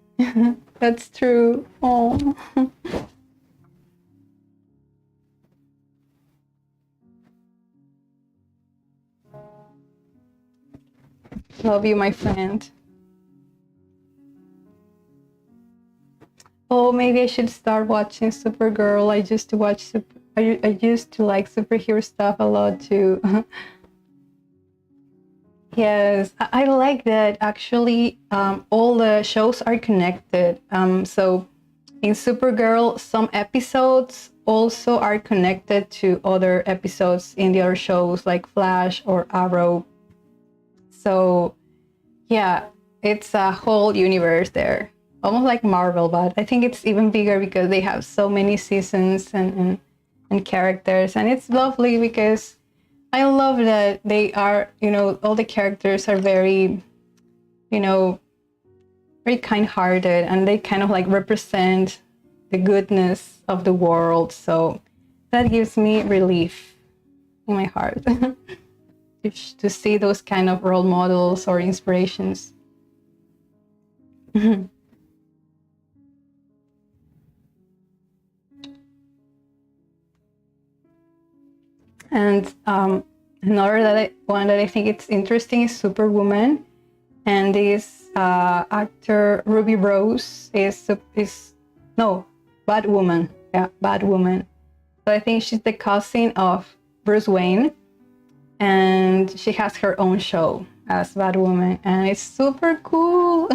That's true. Oh. Love you, my friend. Oh, maybe I should start watching Supergirl. I used to like superhero stuff a lot too. Yes, I like that actually all the shows are connected. So in Supergirl, some episodes also are connected to other episodes in the other shows like Flash or Arrow. So yeah, it's a whole universe there. Almost like Marvel, but I think it's even bigger because they have so many seasons and characters. And it's lovely because I love that they are, all the characters are very, very kind-hearted and they kind of like represent the goodness of the world. So that gives me relief in my heart to see those kind of role models or inspirations. And another one that I think it's interesting is Superwoman. And this actor Ruby Rose is no, Batwoman. Yeah, Batwoman. So I think she's the cousin of Bruce Wayne, and she has her own show as Batwoman, and it's super cool.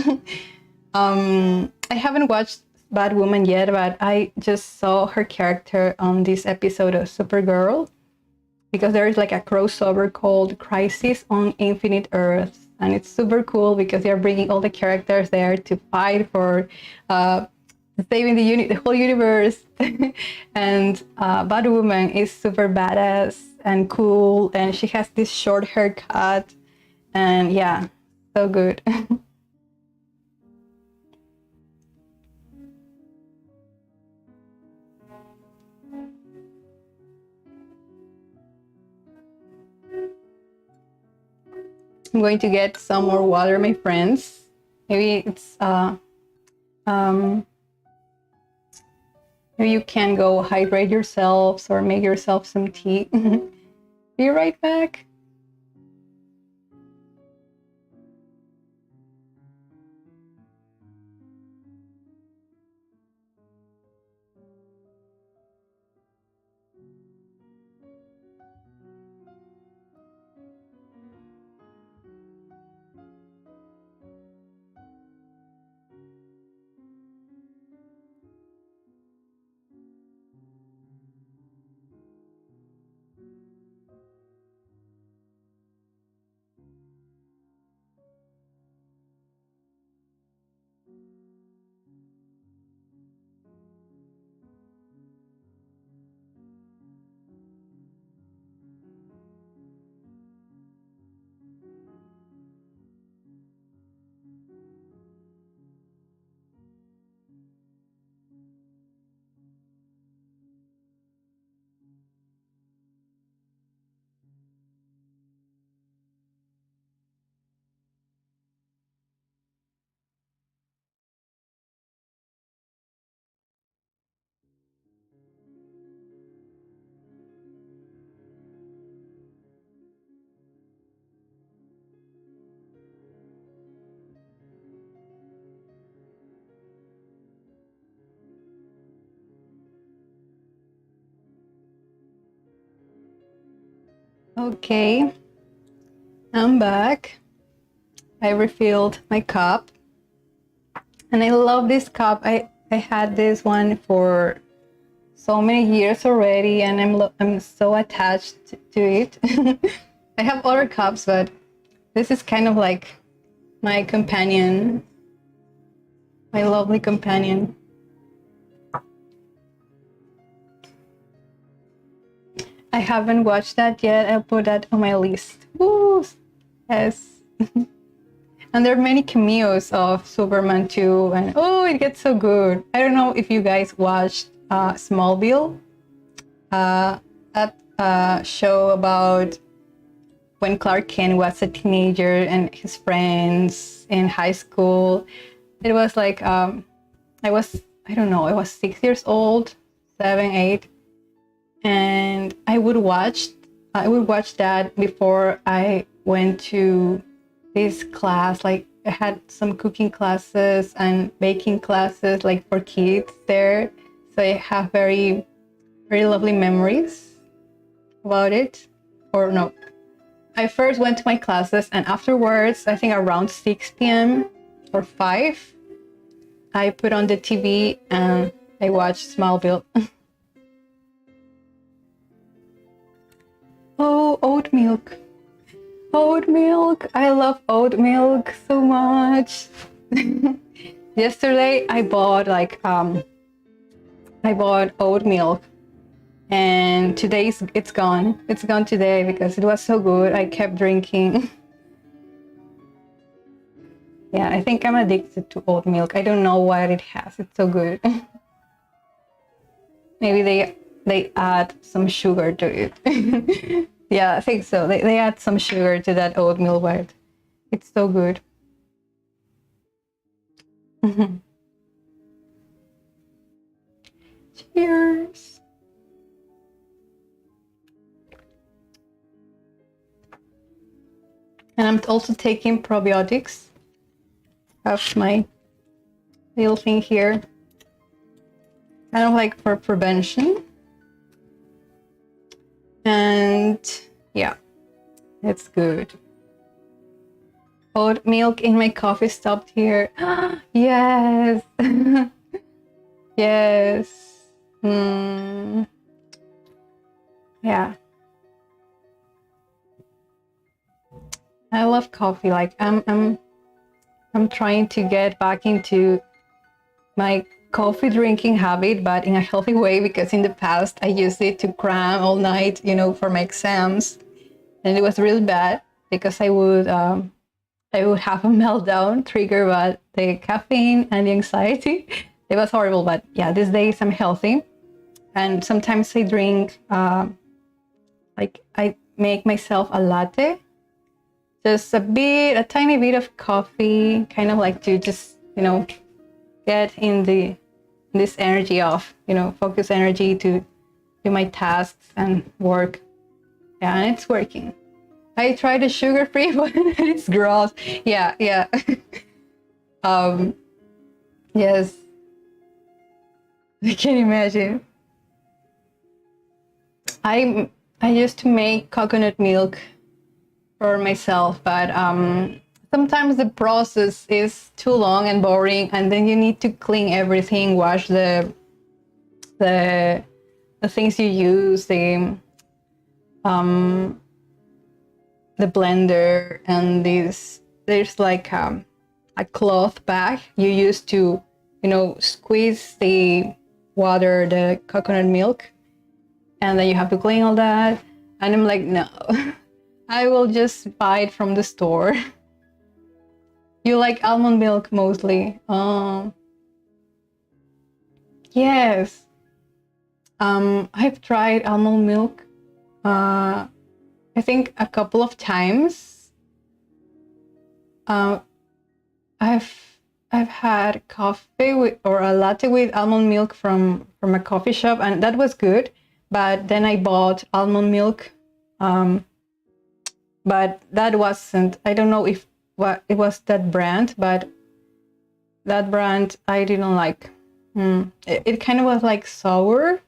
I haven't watched Batwoman yet, but I just saw her character on this episode of Supergirl because there is like a crossover called Crisis on Infinite Earths, and it's super cool because they're bringing all the characters there to fight for saving the whole universe. And Batwoman is super badass and cool, and she has this short haircut, and yeah, so good. I'm going to get some more water, my friends. Maybe it's maybe you can go hydrate yourselves or make yourself some tea. Be right back. Okay, I'm back. I refilled my cup, and I love this cup. I had this one for so many years already, and I'm so attached to it. I have other cups, but this is kind of like my companion, my lovely companion. I haven't watched that yet. I'll put that on my list. Woo! Yes. And there are many cameos of Superman too, and oh, it gets so good. I don't know if you guys watched Smallville, that show about when Clark Kent was a teenager and his friends in high school. It was like I don't know, I was 6 years old, 7, 8, and I would watch that before I went to this class. Like I had some cooking classes and baking classes like for kids there. So I have very, very lovely memories about it. Or no, I first went to my classes, and afterwards, I think around 6 p.m. or 5, I put on the TV and I watched Smallville. Oh, oat milk. Oat milk. I love oat milk so much. Yesterday I bought oat milk, and today it's gone. It's gone today because it was so good. I kept drinking. Yeah, I think I'm addicted to oat milk. I don't know what it has. It's so good. Maybe they add some sugar to it. Yeah, I think so. They add some sugar to that oatmeal, but it's so good. Cheers. And I'm also taking probiotics. I have my little thing here, kind of like for prevention. And yeah, it's good. Oat milk in my coffee stopped here. Yes. Yes. Yeah. I love coffee. Like I'm trying to get back into my coffee drinking habit, but in a healthy way, because in the past I used it to cram all night, for my exams, and it was really bad because I would have a meltdown triggered by the caffeine and the anxiety. It was horrible, but yeah, these days I'm healthy, and sometimes I drink like I make myself a latte, just a tiny bit of coffee, kind of like to just get in this energy of focus energy to do my tasks and work. Yeah, and it's working. I tried the sugar-free, but it's gross. Yeah. Yes, I can imagine. I used to make coconut milk for myself, but sometimes the process is too long and boring, and then you need to clean everything, wash the things you use, the blender, and there's like a cloth bag you use to squeeze the water, the coconut milk, and then you have to clean all that. And I'm like, no. I will just buy it from the store. You like almond milk mostly? Yes. I've tried almond milk. I think a couple of times. I've had coffee or a latte with almond milk from a coffee shop, and that was good. But then I bought almond milk. But that wasn't, I don't know if it was that brand, but that brand I didn't like. It kind of was like sour,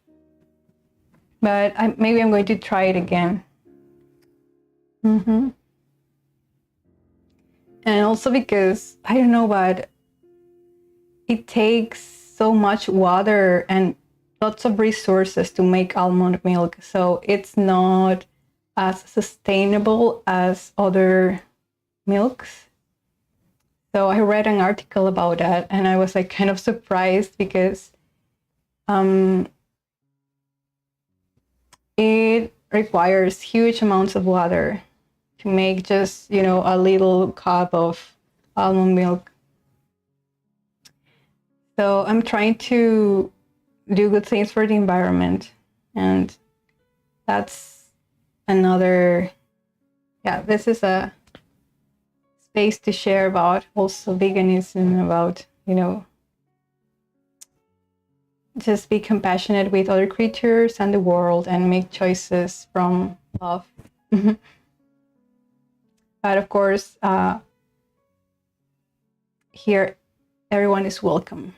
but maybe I'm going to try it again. Mm-hmm. And also because, I don't know, but it takes so much water and lots of resources to make almond milk. So it's not as sustainable as other milks. So I read an article about that and I was like kind of surprised because it requires huge amounts of water to make just, a little cup of almond milk. So I'm trying to do good things for the environment. And that's another, this is a space to share about also veganism, about, just be compassionate with other creatures and the world and make choices from love. But of course, here, everyone is welcome.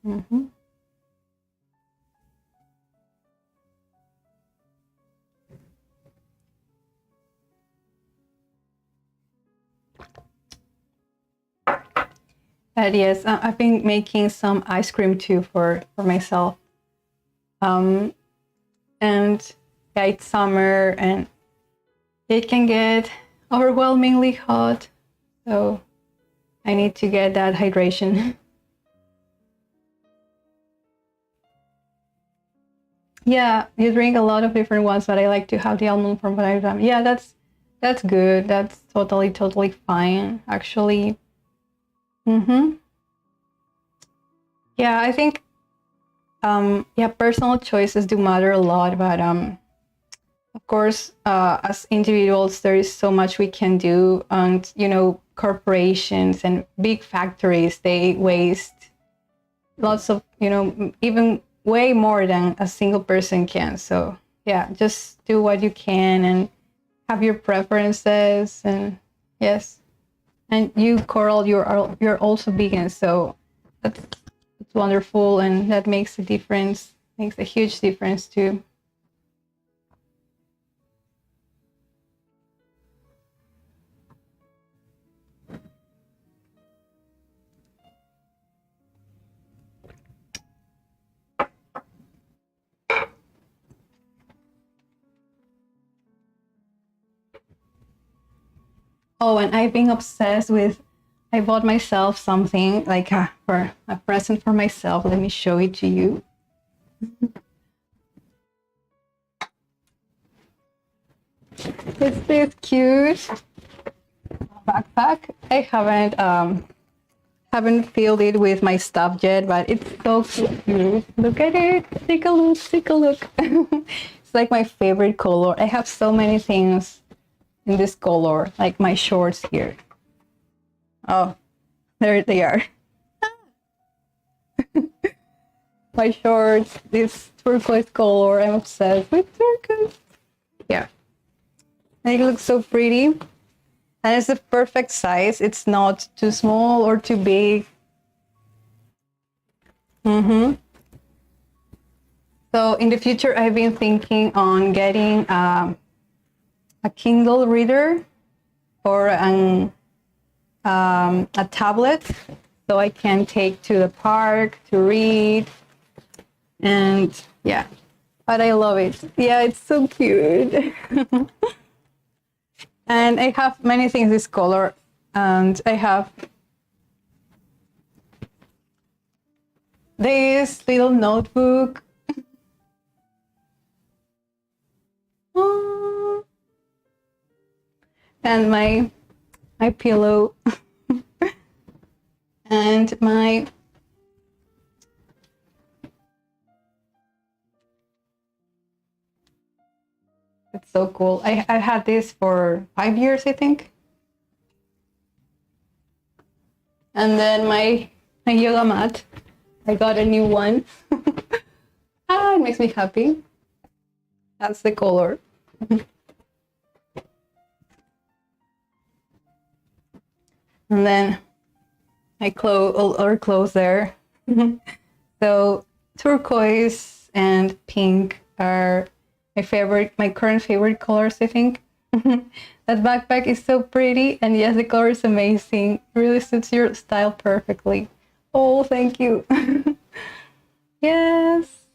Mm-hmm. But yes, I've been making some ice cream too for myself. And yeah, it's summer and it can get overwhelmingly hot. So I need to get that hydration. Yeah, you drink a lot of different ones, but I like to have the almond from what I've done. Yeah, that's good. That's totally fine, actually. Mm-hmm. Yeah, I think personal choices do matter a lot, but of course, as individuals, there is so much we can do, and corporations and big factories, they waste lots of, even way more than a single person can. So yeah, just do what you can and have your preferences. And yes, and you, Coral, you're also vegan, so that's wonderful, and that makes a difference, makes a huge difference too. Oh, and I've been obsessed with, I bought myself something like for a present for myself. Let me show it to you. It's this cute backpack. I haven't filled it with my stuff yet, but it's so cute. Look at it. Take a look. Take a look. It's like my favorite color. I have so many things in this color, like my shorts here. Oh, there they are. My shorts, this turquoise color. I'm obsessed with turquoise. Yeah. And it looks so pretty. And it's the perfect size. It's not too small or too big. Mm-hmm. So in the future, I've been thinking on getting a Kindle reader or a tablet, so I can take to the park to read. And yeah, but I love it. Yeah, it's so cute. And I have many things this color, and I have this little notebook. And my pillow and my it's so cool. I had this for 5 years, I think. And then my yoga mat, I got a new one. It makes me happy. That's the color. And then my other clothes there. So turquoise and pink are my current favorite colors, I think. That backpack is so pretty, and yes, the color is amazing. It really suits your style perfectly. Oh, thank you. Yes.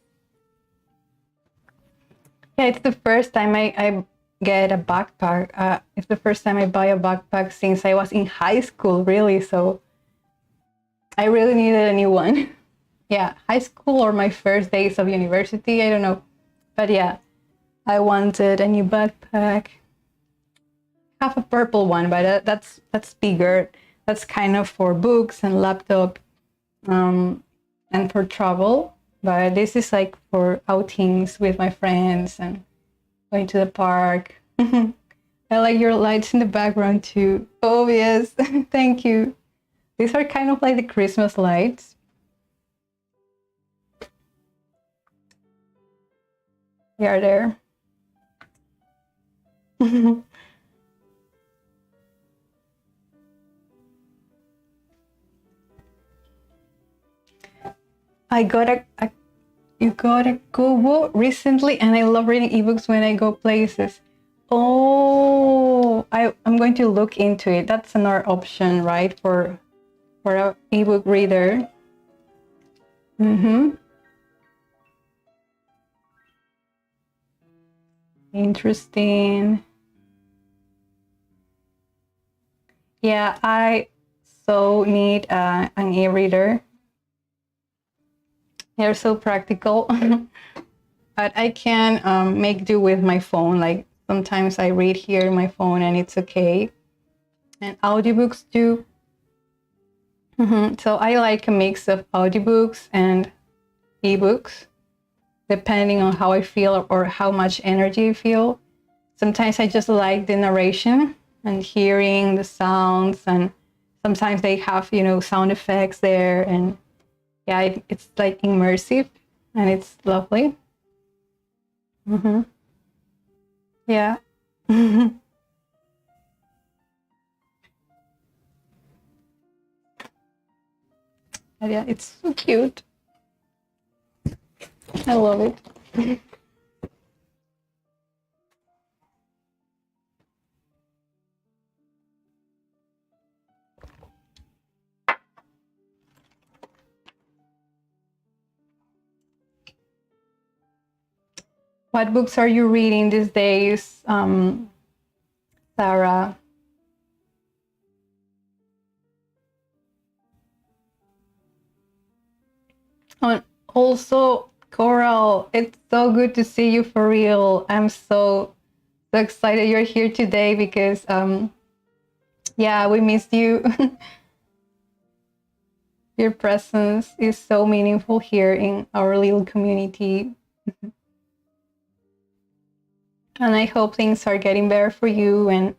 Yeah, it's the first time I get a backpack. It's the first time I buy a backpack since I was in high school, really. So I really needed a new one. Yeah, high school or my first days of university, I don't know. But yeah, I wanted a new backpack. I have a purple one, but that's bigger. That's kind of for books and laptop, and for travel. But this is like for outings with my friends and going to the park. I like your lights in the background too. Oh yes, thank you. These are kind of like the Christmas lights. They are there. I got you got a Kobo recently, and I love reading ebooks when I go places. Oh, I'm going to look into it. That's another option, right, for an ebook reader. Interesting. Yeah, I so need an e-reader. They're so practical. But I can make do with my phone. Like sometimes I read here on my phone and it's okay. And audiobooks too. So I like a mix of audiobooks and ebooks, depending on how I feel or how much energy I feel. Sometimes I just like the narration and hearing the sounds, and sometimes they have, sound effects there, and yeah, it's like immersive and it's lovely. Yeah. Yeah, it's so cute. I love it. What books are you reading these days, Sarah? Oh, also, Coral, it's so good to see you for real. I'm so excited you're here today because, yeah, we missed you. Your presence is so meaningful here in our little community. And I hope things are getting better for you and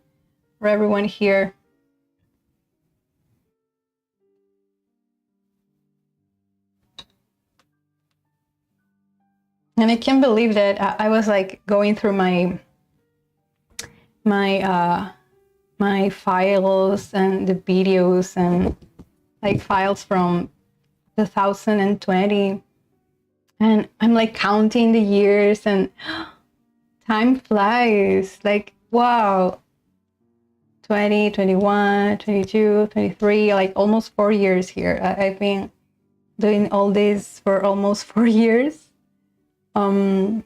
for everyone here. And I can't believe that I was like going through my files and the videos and like files from 2020, and I'm like counting the years, and time flies. Like, wow, 20, 21, 22, 23, like almost 4 years here. I've been doing all this for almost 4 years. Oh,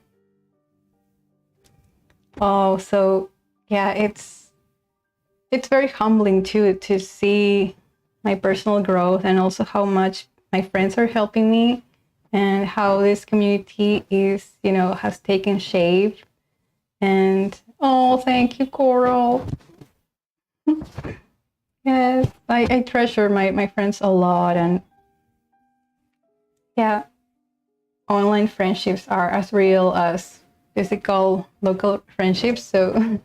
so yeah, it's very humbling too to see my personal growth, and also how much my friends are helping me, and how this community is, has taken shape. And oh, thank you, Coral. Yes, I treasure my friends a lot. And yeah, online friendships are as real as physical local friendships, so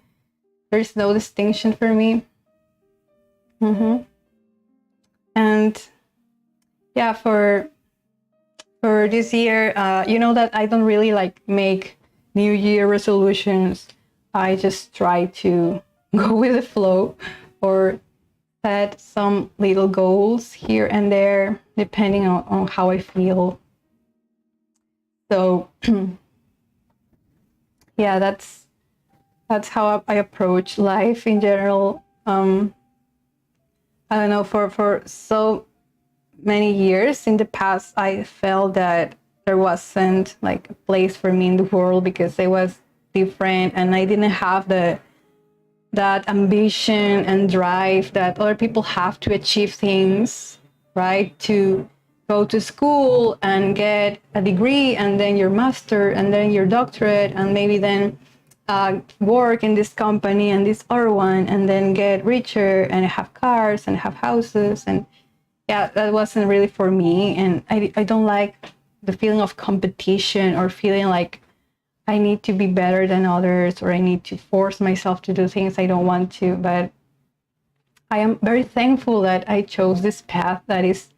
there's no distinction for me. And yeah, for this year, you know that I don't really like make New Year resolutions. I just try to go with the flow, or set some little goals here and there, depending on how I feel. So yeah, that's That's how I approach life in general. I don't know, for so many years in the past, I felt that there wasn't like a place for me in the world because I was different and I didn't have that ambition and drive that other people have to achieve things, right? To go to school and get a degree and then your master and then your doctorate and maybe then work in this company and this other one and then get richer and have cars and have houses. And yeah, that wasn't really for me. And I don't like the feeling of competition or feeling like I need to be better than others or I need to force myself to do things I don't want to. But I am very thankful that I chose this path that is,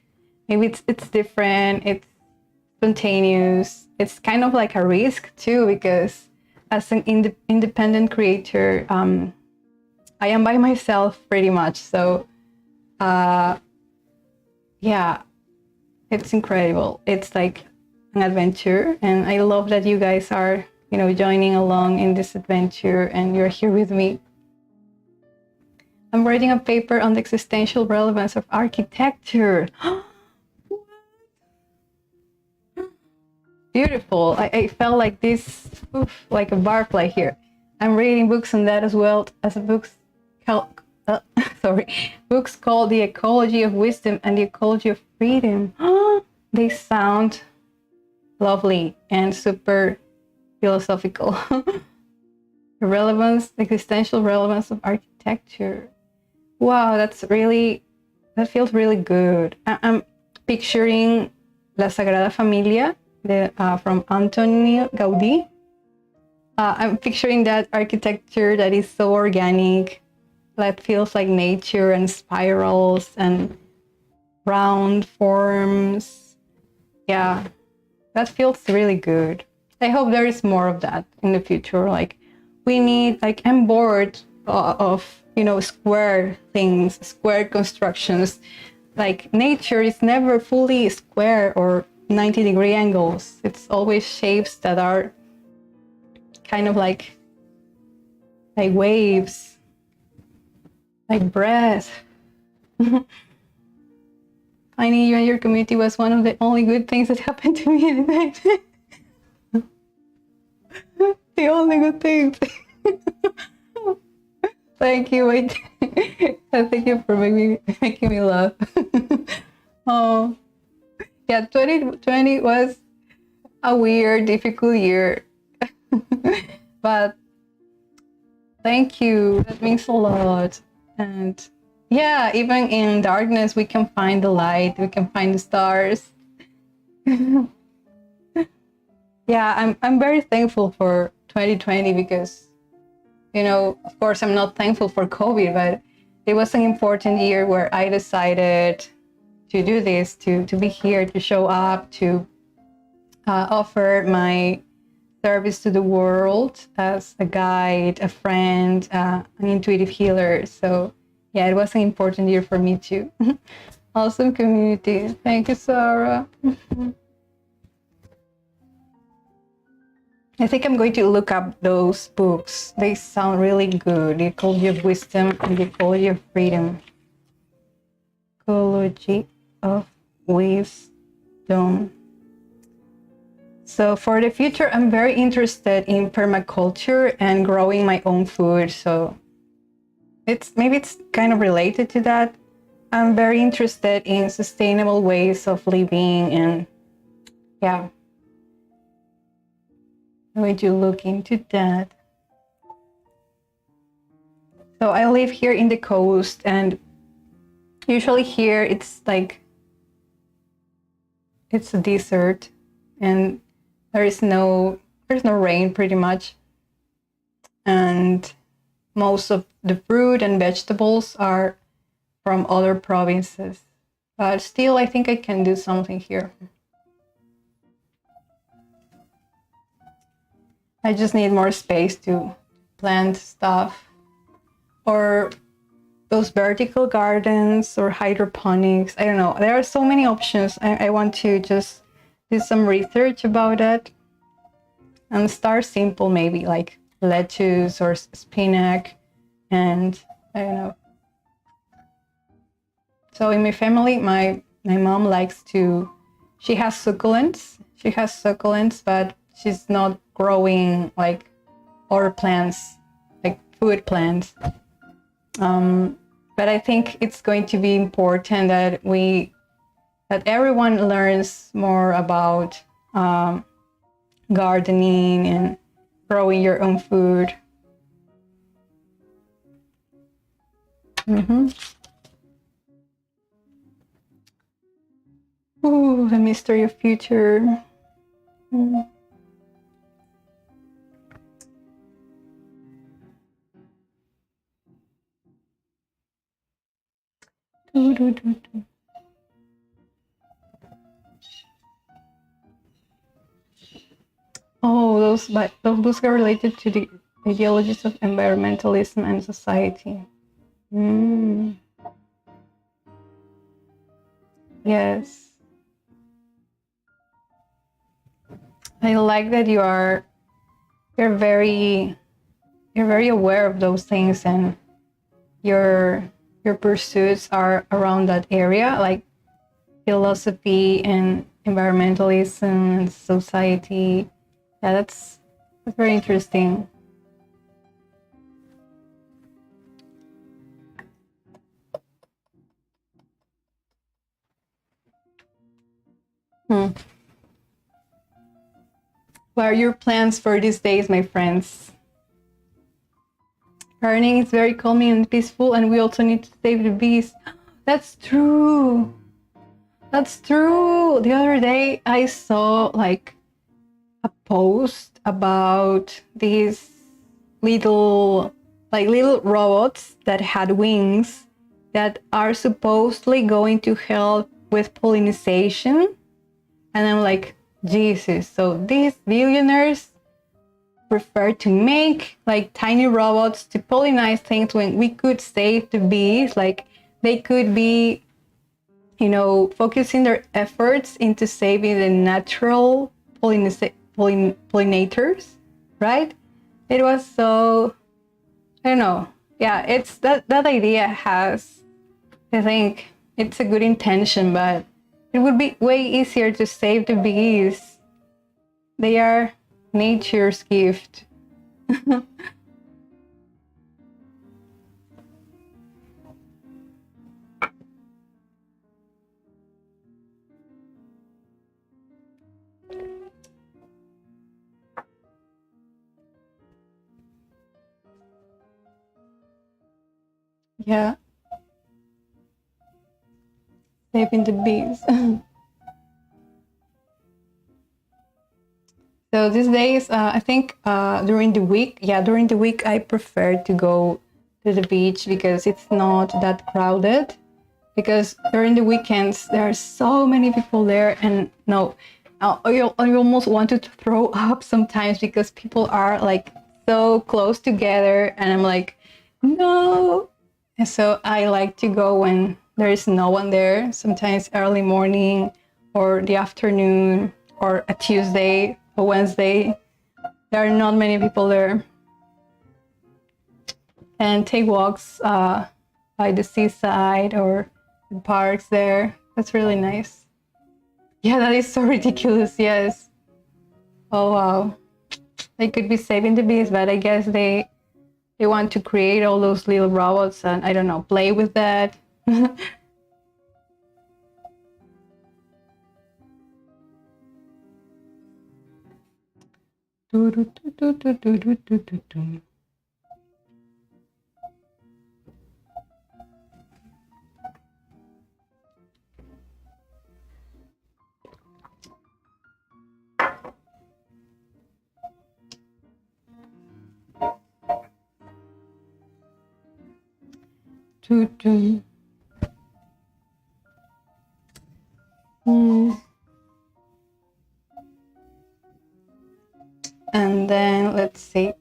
maybe it's different, it's spontaneous, it's kind of like a risk too, because as an independent creator, I am by myself pretty much. So yeah, it's incredible. It's like an adventure, and I love that you guys are, joining along in this adventure and you're here with me. I'm writing a paper on the existential relevance of architecture. Beautiful. I felt like this, like a barfly here. I'm reading books on that as well as books called The Ecology of Wisdom and The Ecology of Freedom. They sound lovely and super philosophical. The existential relevance of architecture. Wow, that feels really good. I'm picturing La Sagrada Familia from Antonio Gaudí. I'm picturing that architecture that is so organic, that feels like nature and spirals and round forms. Yeah, that feels really good. I hope there is more of that in the future. Like, I'm bored of, square things, square constructions. Like, nature is never fully square or 90-degree angles. It's always shapes that are kind of like waves, like breath. Finding you and your community was one of the only good things that happened to me in life. The only good things. Thank you. Thank you for making me laugh. Oh, yeah, 2020 was a weird, difficult year. But thank you. That means a lot. And yeah, even in darkness, we can find the light. We can find the stars. Yeah, I'm very thankful for 2020 because, of course, I'm not thankful for COVID, but it was an important year where I decided to do this, to be here, to show up, to offer my service to the world as a guide, a friend, an intuitive healer. So yeah, it was an important year for me too. Awesome community. Thank you, Sarah. I think I'm going to look up those books. They sound really good. The Ecology of Wisdom and The Ecology of Freedom. Ecology of Wisdom. So for the future, I'm very interested in permaculture and growing my own food. So maybe it's kind of related to that. I'm very interested in sustainable ways of living, and yeah, I'm going to look into that. So I live here in the coast, and usually here it's a desert, and there's no rain pretty much, and most of the fruit and vegetables are from other provinces. But still, I think I can do something here. I just need more space to plant stuff, or those vertical gardens or hydroponics. I don't know. There are so many options. I want to just do some research about it and start simple, maybe like lettuce or spinach, and I don't know. So in my family, my mom likes to, she has succulents, but she's not growing like other plants, like food plants. But I think it's going to be important that everyone learns more about gardening and growing your own food. Ooh, the mystery of future. Oh, those books are related to the ideologies of environmentalism and society. Yes. I like that you're very aware of those things, and your pursuits are around that area, like philosophy and environmentalism and society. Yeah, that's very interesting. What are your plans for these days, my friends? Gardening is very calming and peaceful, and we also need to save the bees. That's true. That's true. The other day I saw like a post about these little robots that had wings that are supposedly going to help with pollination. And I'm like, Jesus, so these billionaires prefer to make like tiny robots to pollinize things when we could save the bees. Like they could be, focusing their efforts into saving the natural pollinators, right? It was so, I don't know. Yeah, it's that idea has, I think it's a good intention, but it would be way easier to save the bees. They are nature's gift. Yeah. Saving the bees. So these days, I think during the week, I prefer to go to the beach because it's not that crowded. Because during the weekends, there are so many people there, and no, I almost want to throw up sometimes because people are like so close together, and I'm like, no. And so I like to go when there is no one there, sometimes early morning or the afternoon or a Tuesday or Wednesday. There are not many people there. And take walks by the seaside or the parks there. That's really nice. Yeah, that is so ridiculous, yes. Oh, wow. They could be saving the bees, but I guess they want to create all those little robots and, I don't know, play with that. And then let's see,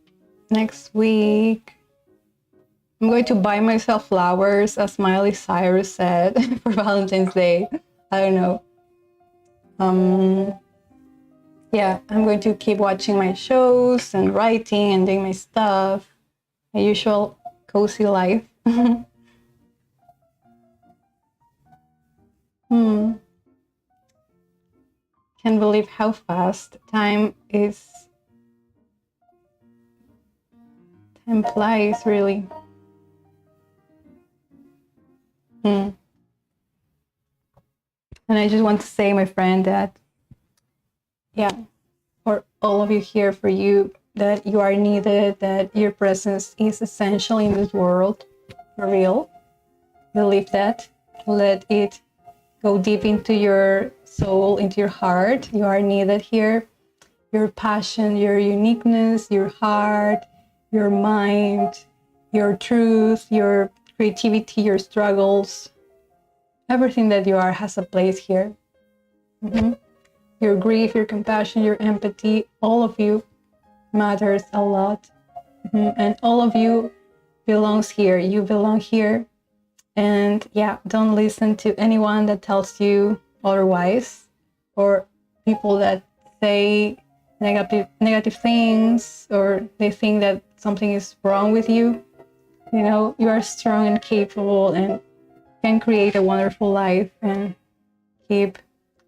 next week I'm going to buy myself flowers, as Miley Cyrus said, for Valentine's Day. I don't know. yeah, I'm going to keep watching my shows and writing and doing my stuff, my usual cozy life. Hmm. Can't believe how fast time flies, really. Hmm. And I just want to say, my friend, that yeah, for all of you here, for you, that you are needed, that your presence is essential in this world, for real. Believe that. Let it go deep into your soul, into your heart. You are needed here. Your passion, your uniqueness, your heart, your mind, your truth, your creativity, your struggles, everything that you are has a place here. Mm-hmm. Your grief, your compassion, your empathy, all of you matters a lot. Mm-hmm. And all of you belongs here. You belong here. And yeah, don't listen to anyone that tells you otherwise, or people that say negative things, or they think that something is wrong with you. You know, you are strong and capable and can create a wonderful life and keep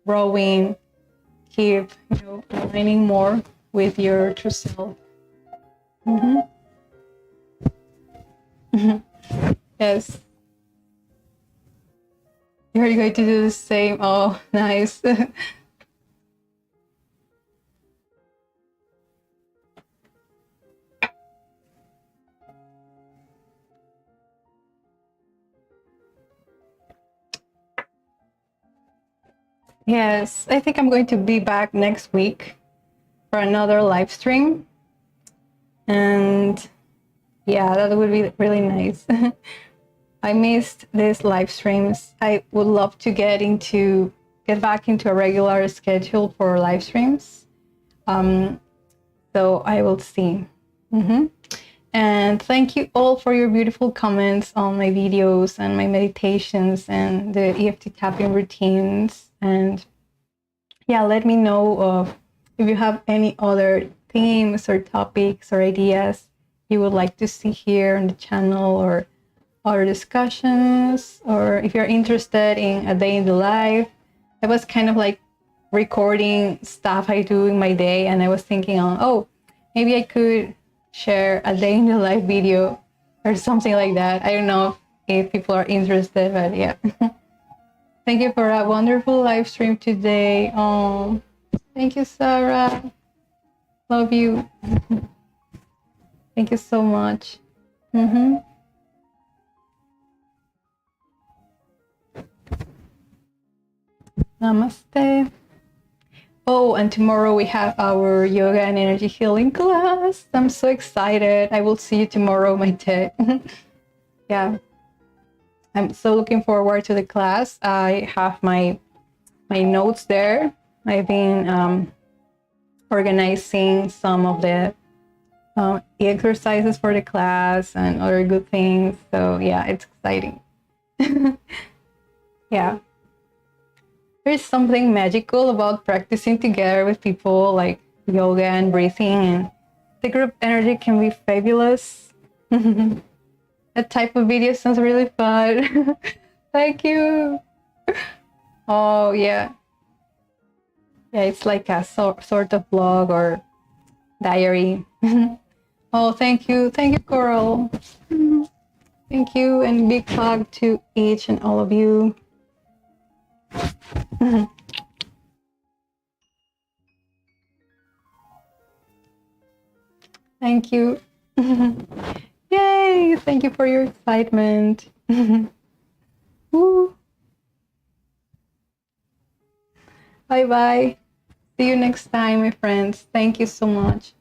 growing, keep, aligning more with your true self. Mm-hmm. Yes, you're going to do the same. Oh, nice. Yes, I think I'm going to be back next week for another live stream. And yeah, that would be really nice. I missed these live streams. I would love to get back into a regular schedule for live streams. So I will see. Mm-hmm. And thank you all for your beautiful comments on my videos and my meditations and the EFT tapping routines. And yeah, let me know if you have any other themes or topics or ideas you would like to see here on the channel, or other discussions, or if you're interested in a day in the life. I was kind of like recording stuff I do in my day, and I was thinking oh, maybe I could share a day in the life video or something like that. I don't know if people are interested, but yeah. Thank you for a wonderful live stream today. Oh, thank you, Sarah. Love you. Thank you so much. Mm-hmm. Namaste. Oh, and tomorrow we have our yoga and energy healing class. I'm so excited. I will see you tomorrow, my day. Yeah, I'm so looking forward to the class. I have my notes there. I've been organizing some of the exercises for the class and other good things. So yeah, it's exciting. Yeah. There's something magical about practicing together with people, like yoga and breathing, and the group energy can be fabulous. That type of video sounds really fun. Thank you. Oh yeah. Yeah, it's like a sort of blog or diary. Oh, thank you. Thank you, Coral. Thank you, and big hug to each and all of you. Thank you. Yay! Thank you for your excitement. Woo. Bye bye. See you next time, my friends. Thank you so much.